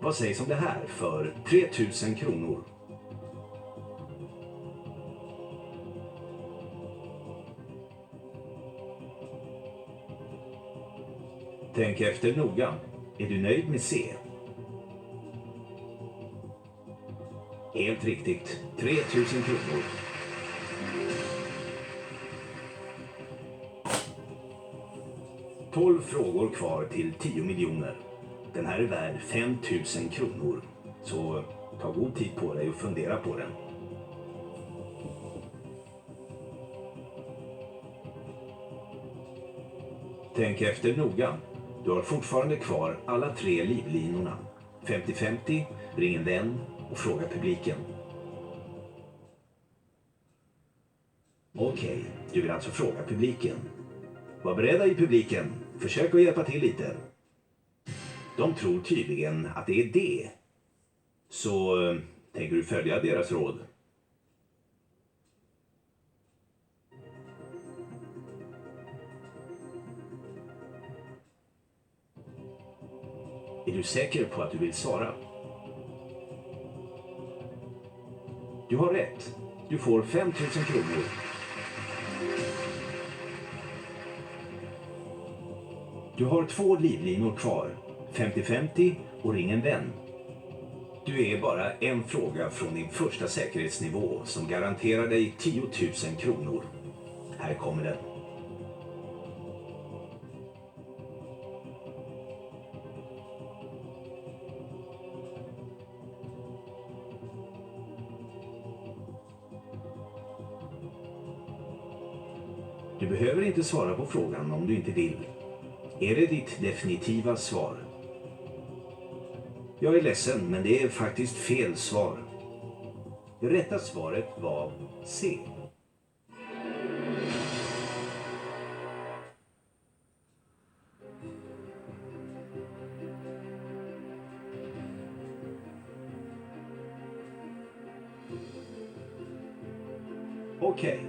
Vad sägs om det här för 3000 kronor? Tänk efter noga. Är du nöjd med C? Helt riktigt. 3000 kronor. Tolv frågor kvar till 10 miljoner. Den här är värd 5000 kronor. Så ta god tid på dig och fundera på den. Tänk efter noga. Du har fortfarande kvar alla 3 livlinorna. 50-50, ring en vän och fråga publiken. Okej, du vill alltså fråga publiken. Var beredda i publiken. Försök att hjälpa till lite. De tror tydligen att det är det. Så tänker du följa deras råd? Är du säker på att du vill svara? Du har rätt. Du får 5 000 kronor. Du har 2 livlinor kvar. 50-50 och ring en vän. Du är bara en fråga från din första säkerhetsnivå som garanterar dig 10 000 kronor. Här kommer den. Du behöver inte svara på frågan om du inte vill. Är det ditt definitiva svar? Jag är ledsen, men det är faktiskt fel svar. Det rätta svaret var C. Okej.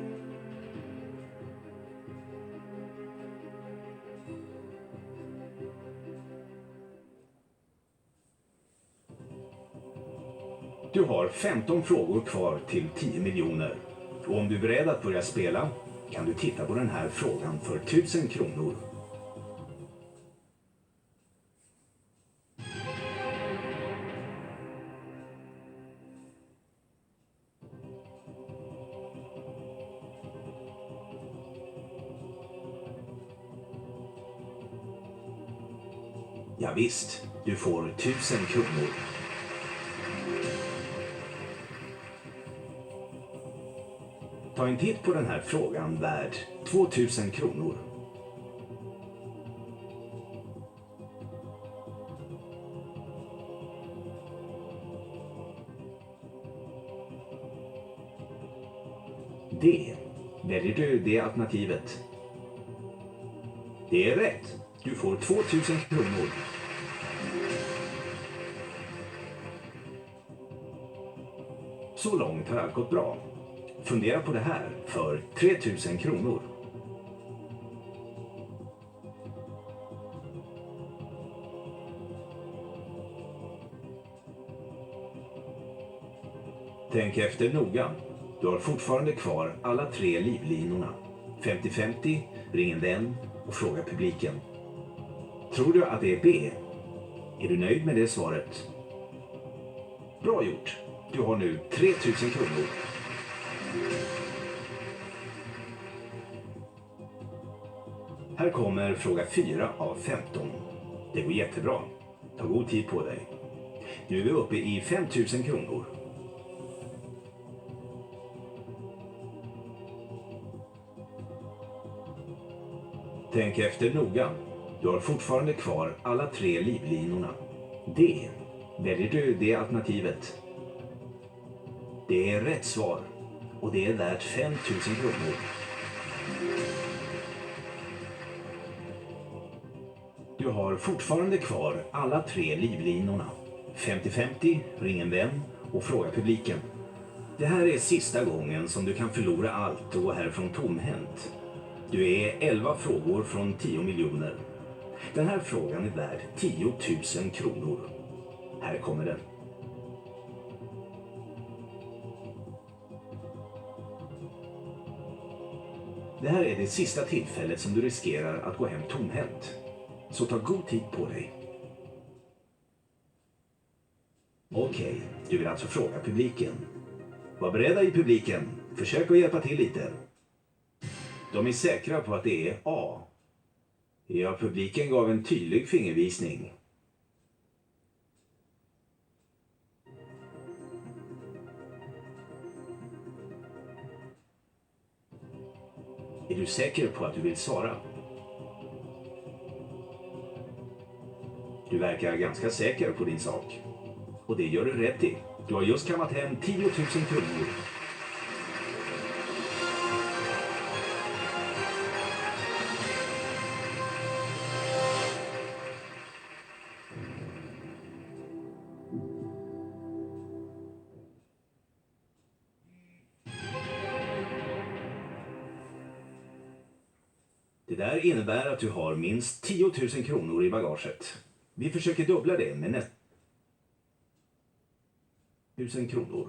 Du har 15 frågor kvar till 10 miljoner. Och om du är beredd att börja spela kan du titta på den här frågan för 1000 kronor. Ja visst, du får 1000 kronor. Ta en titt på den här frågan värd 2000 kronor. D. Väljer du det alternativet? Det är rätt. Du får 2000 kronor. Så långt har allt gått bra. Fundera på det här för 3000 kronor. Tänk efter noga. Du har fortfarande kvar alla 3 livlinorna. 50-50, ring en vän och fråga publiken. Tror du att det är B? Är du nöjd med det svaret? Bra gjort. Du har nu 3000 kronor. Här kommer fråga 4 av 15. Det går jättebra. Ta god tid på dig. Nu är vi uppe i 5000 kronor. Tänk efter noga. Du har fortfarande kvar alla 3 livlinorna. D. Väljer du det alternativet? Det är rätt svar. Och det är värt 5000 kronor. Du har fortfarande kvar alla 3 livlinorna. 50-50, ring en vän och fråga publiken. Det här är sista gången som du kan förlora allt och gå härifrån tomhänt. Du är 11 frågor från 10 miljoner. Den här frågan är värd 10 000 kronor. Här kommer den. Det här är det sista tillfället som du riskerar att gå hem tomhänt. Så ta god tid på dig. Okej, du vill alltså fråga publiken. Var beredda i publiken. Försök att hjälpa till lite. De är säkra på att det är A. Ja, publiken gav en tydlig fingervisning. Är du säker på att du vill svara? Du verkar ganska säker på din sak. Och det gör du rätt i. Du har just kammat hem 10 000 kronor. Det där innebär att du har minst 10 000 kronor i bagaget. Vi försöker dubbla det med 1000 kronor.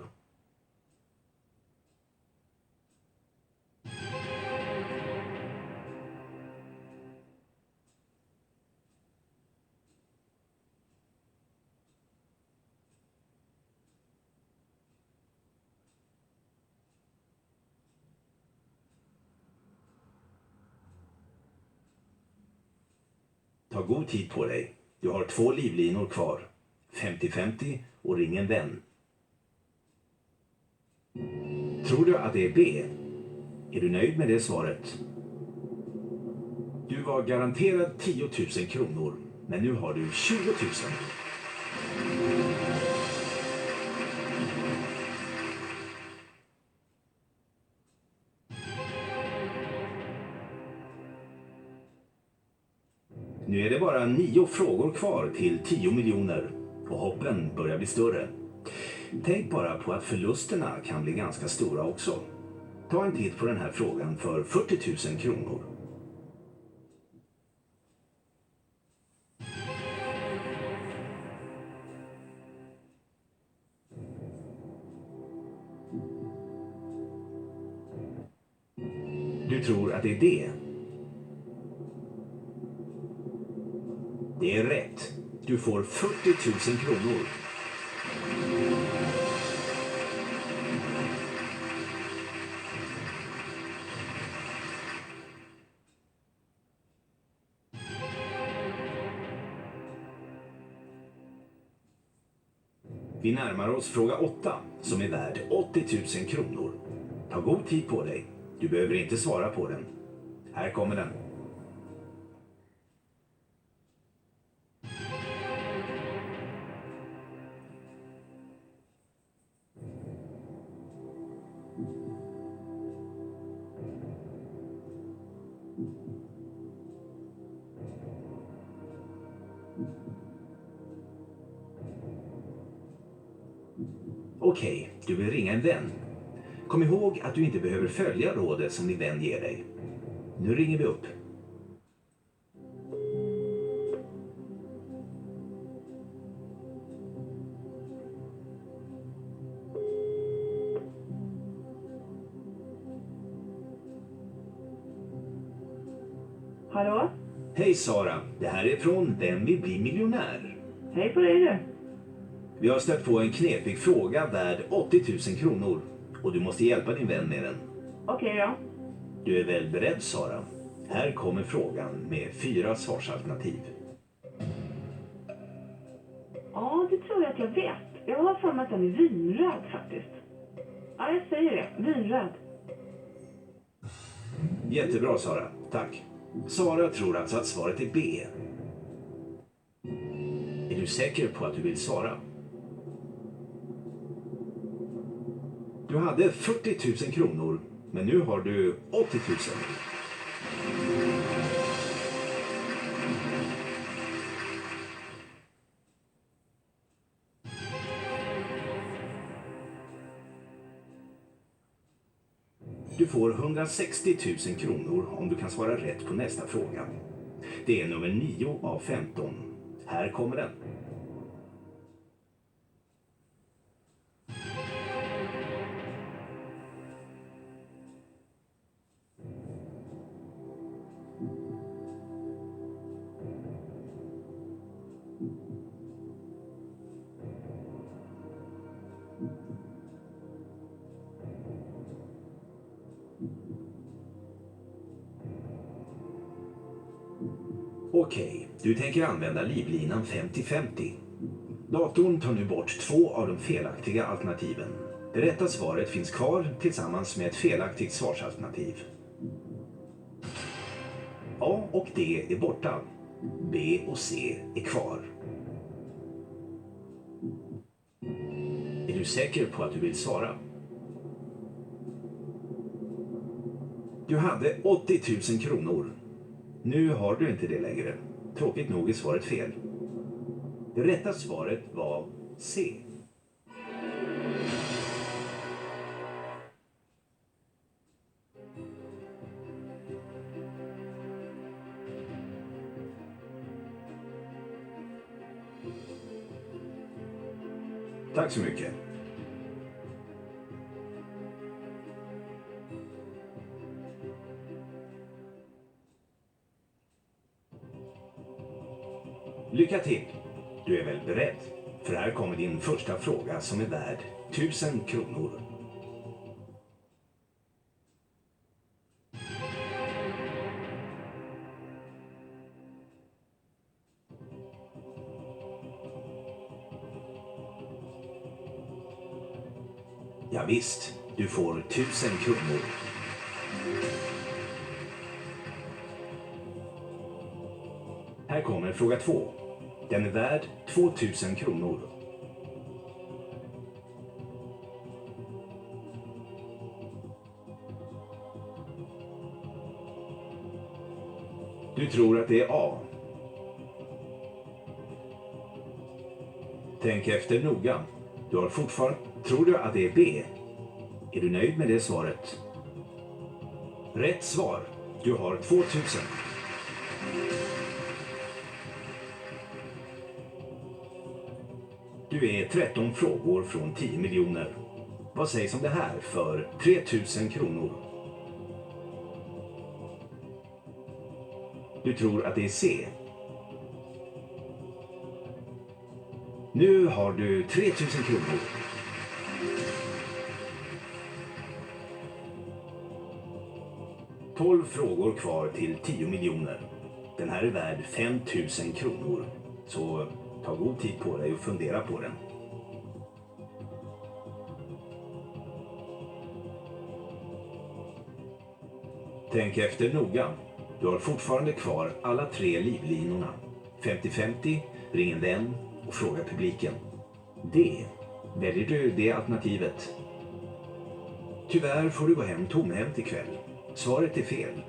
Ta god tid på dig. Du har 2 livlinor kvar. 50-50 och ring en vän. Tror du att det är B? Är du nöjd med det svaret? Du var garanterad 10 000 kronor, men nu har du 20 000. Nu är det bara 9 frågor kvar till 10 miljoner och hoppen börjar bli större. Tänk bara på att förlusterna kan bli ganska stora också. Ta en titt på den här frågan för 40 000 kronor. Du tror att det är det? Det är rätt. Du får 40 000 kronor. Vi närmar oss fråga 8 som är värd 80 000 kronor. Ta god tid på dig. Du behöver inte svara på den. Här kommer den. Okej, du vill ringa en vän. Kom ihåg att du inte behöver följa rådet som din vän ger dig. Nu ringer vi upp. Hallå? Hej Sara, det här är från Vem vill bli miljonär? Hej på dig du. Vi har stött på en knepig fråga värd 80 000 kronor och du måste hjälpa din vän med den. Okej då. Du är väl beredd Sara? Här kommer frågan med 4 svarsalternativ. Ja, det tror jag att jag vet. Jag har för mig att den är vinröd faktiskt. Ja, jag säger det. Vinröd. Jättebra Sara, tack. Sara tror alltså att svaret är B. Är du säker på att du vill svara? Du hade 40 000 kronor, men nu har du 80 000. Du får 160 000 kronor om du kan svara rätt på nästa fråga. Det är nummer 9 av 15. Här kommer den. Okej, du tänker använda livlinan 50-50. Datorn tar nu bort 2 av de felaktiga alternativen. Det rätta svaret finns kvar tillsammans med ett felaktigt svarsalternativ. A och D är borta. B och C är kvar. Är du säker på att du vill svara? Du hade 80 000 kronor. Nu har du inte det längre. Tråkigt nog är svaret fel. Det rätta svaret var C. Tack så mycket. Lycka till! Du är väl beredd? För här kommer din första fråga som är värd 1000 kronor. Ja, visst, du får 1000 kronor. Här kommer fråga 2. Den är värd 2000 kronor. Du tror att det är A. Tänk efter noga. Du har fortfarande... Tror du att det är B? Är du nöjd med det svaret? Rätt svar. Du har 2000. Du är 13 frågor från 10 miljoner. Vad sägs om det här för 3000 kronor? Du tror att det är C. Nu har du 3000 kronor. Tolv frågor kvar till 10 miljoner. Den här är värd 5000 kronor. Så ta god tid på dig och fundera på den. Tänk efter noga. Du har fortfarande kvar alla 3 livlinorna. 50-50, ring en vän och fråga publiken. D. Väljer du det alternativet? Tyvärr får du gå hem tomhänt ikväll. Svaret är fel.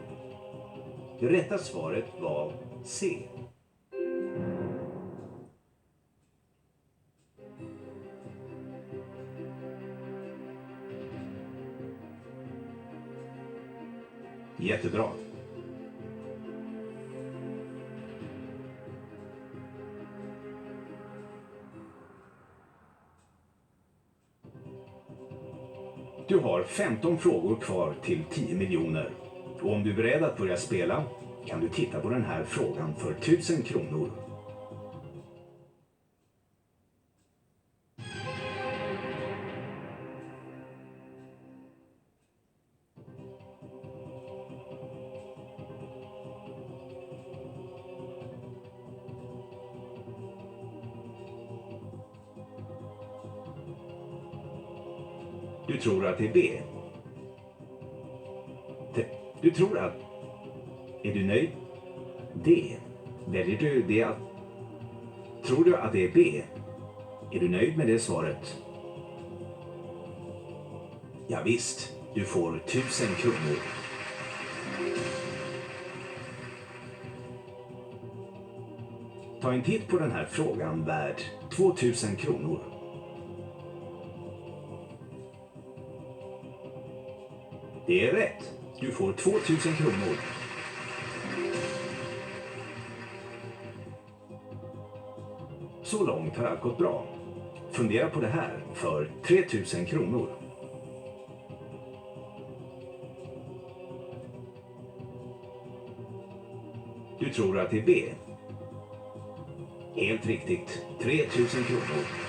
Det rätta svaret var C. Jättebra. Du har 15 frågor kvar till 10 miljoner. Och om du är beredd att börja spela kan du titta på den här frågan för 1000 kronor. Du tror att det är B. Du tror att... Är du nöjd? D. Väljer du det? Tror du att det är B? Är du nöjd med det svaret? Ja, visst, du får 1000 kronor. Ta en titt på den här frågan värd 2000 kronor. Det är rätt. Du får 2000 kronor. Så långt har allt gått bra. Fundera på det här för 3000 kronor. Du tror att det är B. Helt riktigt. 3000 kronor.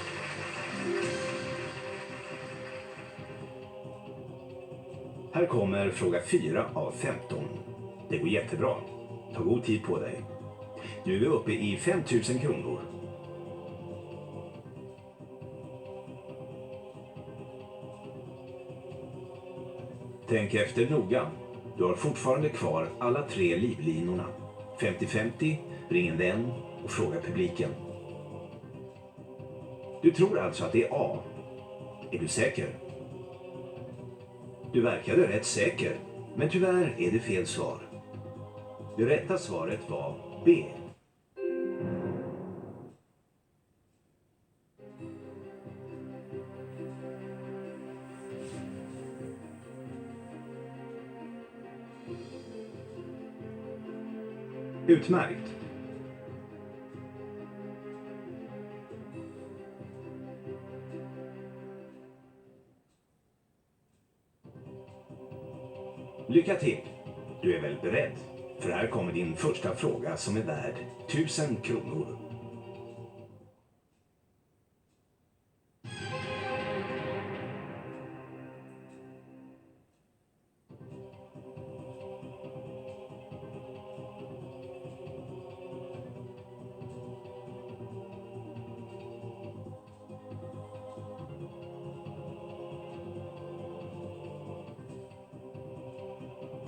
Här kommer fråga 4 av 15. Det går jättebra. Ta god tid på dig. Nu är vi uppe i 5000 kronor. Tänk efter noga. Du har fortfarande kvar alla 3 livlinorna. 50-50, ring en vän och fråga publiken. Du tror alltså att det är A. Är du säker? Du verkade rätt säker, men tyvärr är det fel svar. Det rätta svaret var B. Utmärkt. Lycka till! Du är väl beredd? För här kommer din första fråga som är värd 1000 kronor.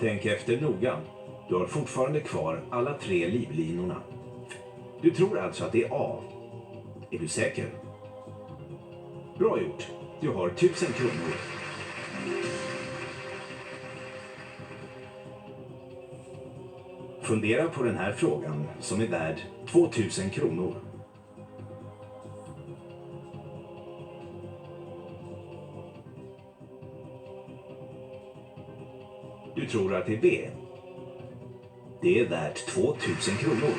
Tänk efter noga. Du har fortfarande kvar alla 3 livlinorna. Du tror alltså att det är A. Är du säker? Bra gjort. Du har 1000 kronor. Fundera på den här frågan som är värd 2000 kronor. Du tror att det är B. Det är värt 2000 kronor.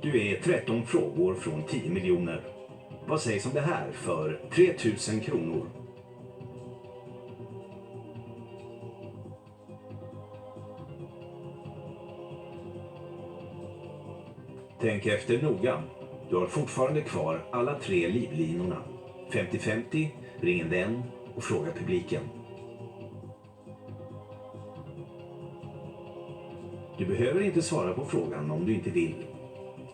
Du är 13 frågor från 10 miljoner. Vad sägs om det här för 3000 kronor? Tänk efter noga. Du har fortfarande kvar alla 3 livlinorna. 50-50, ring en vän och fråga publiken. Du behöver inte svara på frågan om du inte vill.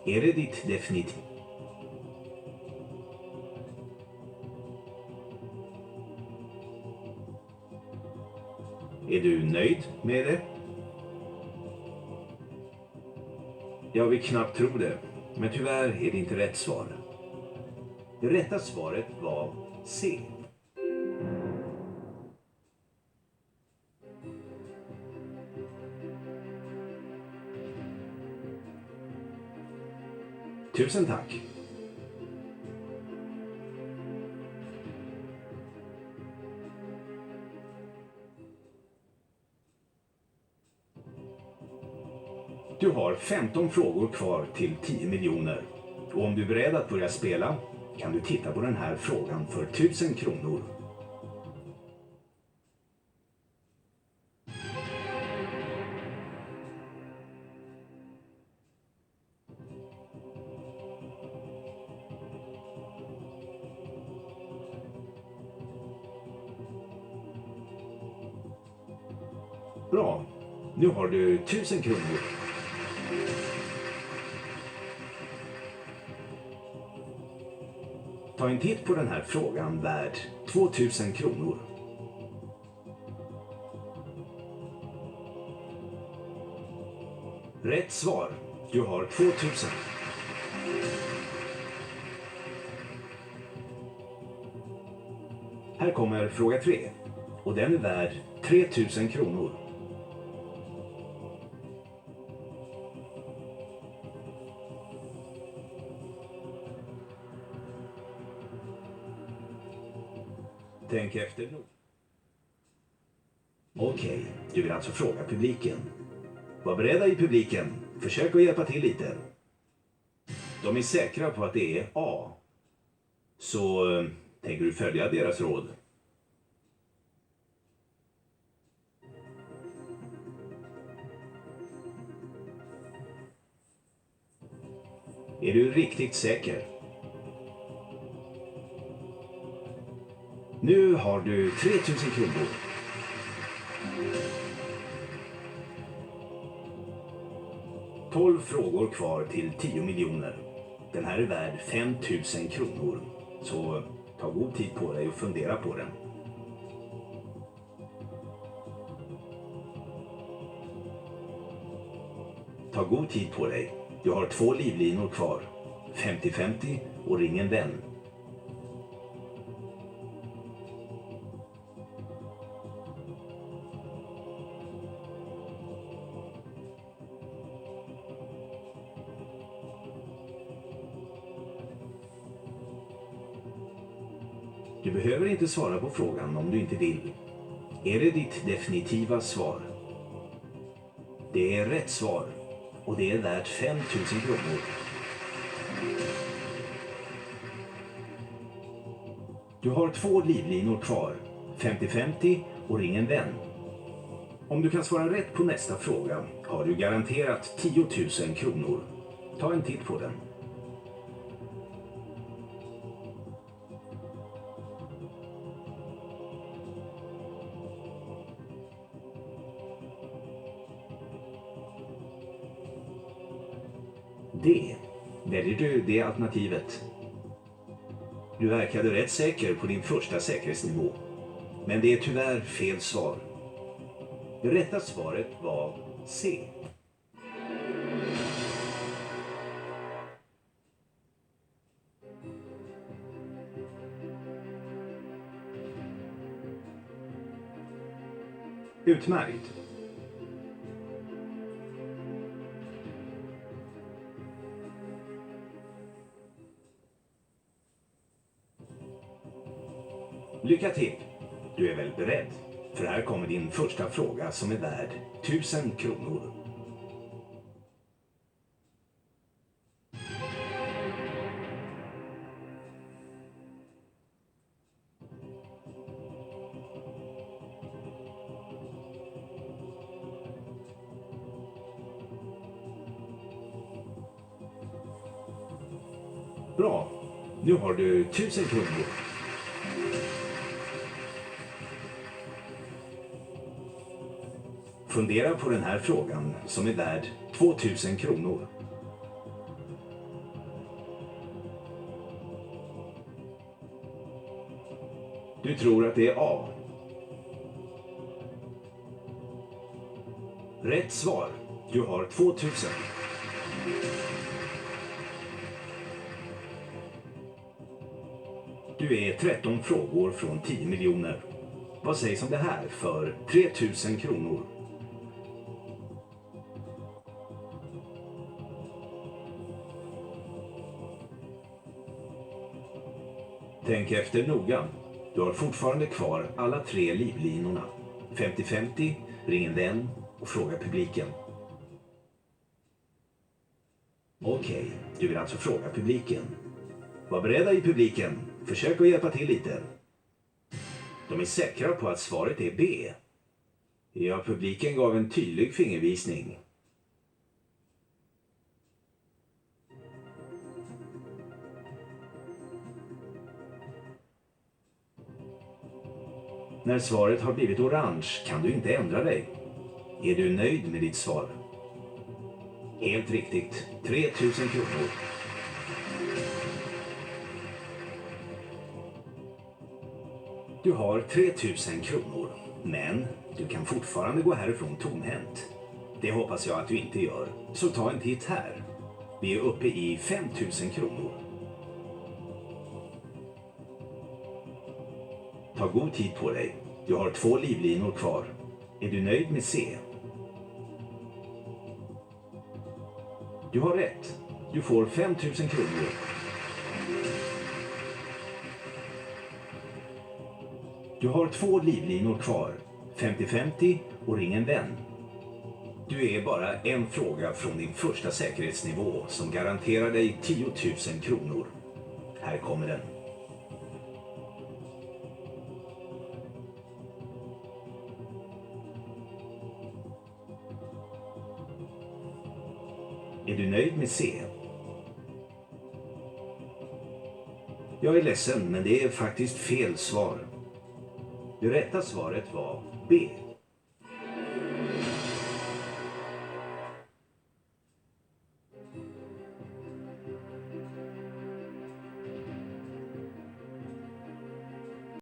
Är det ditt definitivt? Är du nöjd med det? Jag vill knappt tro det, men tyvärr är det inte rätt svar. Det rätta svaret var C. Tusen tack. Du har 15 frågor kvar till 10 miljoner. Och om du är beredd att börja spela kan du titta på den här frågan för 1000 kronor. Bra, nu har du 1000 kronor. Ta en titt på den här frågan värd 2000 kronor. Rätt svar. Du har 2000. Här kommer fråga 3. Och den är värd 3000 kronor. Tänk efter nog. Okej, du vill alltså fråga publiken. Var beredda i publiken. Försök att hjälpa till lite. De är säkra på att det är A. Så tänker du följa deras råd? Är du riktigt säker? Nu har du 3000 kronor. Tolv frågor kvar till 10 miljoner. Den här är värd 5000 kronor. Så ta god tid på dig och fundera på den. Ta god tid på dig. Du har 2 livlinor kvar. 50-50 och ring en vän. Du behöver inte svara på frågan om du inte vill. Är det ditt definitiva svar? Det är rätt svar. Och det är värt 5000 kronor. Du har 2 livlinor kvar. 50-50 och ring en vän. Om du kan svara rätt på nästa fråga har du garanterat 10 000 kronor. Ta en titt på den. D. Väljer du det alternativet? Du verkade rätt säker på din första säkerhetsnivå. Men det är tyvärr fel svar. Det rätta svaret var C. Utmärkt. Lycka till! Du är väl beredd? För här kommer din första fråga som är värd 1000 kronor. Bra! Nu har du 1000 kronor. Fundera på den här frågan som är värd 2000 kronor. Du tror att det är A. Rätt svar. Du har 2000. Du är 13 frågor från 10 miljoner. Vad sägs om det här för 3000 kronor? Tänk efter noga. Du har fortfarande kvar alla 3 livlinorna. 50-50, ring en vän och fråga publiken. Okej, du vill alltså fråga publiken. Var beredda i publiken. Försök att hjälpa till lite. De är säkra på att svaret är B. Ja, publiken gav en tydlig fingervisning. När svaret har blivit orange kan du inte ändra dig. Är du nöjd med ditt svar? Helt riktigt. 3000 kronor. Du har 3000 kronor, men du kan fortfarande gå härifrån tomhänt. Det hoppas jag att du inte gör, så ta en titt här. Vi är uppe i 5000 kronor. Ta god tid på dig. Du har 2 livlinor kvar. Är du nöjd med C? Du har rätt. Du får 5000 kronor. Du har 2 livlinor kvar. 50-50 och ring en vän. Du är bara en fråga från din första säkerhetsnivå som garanterar dig 10 000 kronor. Här kommer den. Är du nöjd med C? Jag är ledsen, men det är faktiskt fel svar. Det rätta svaret var B.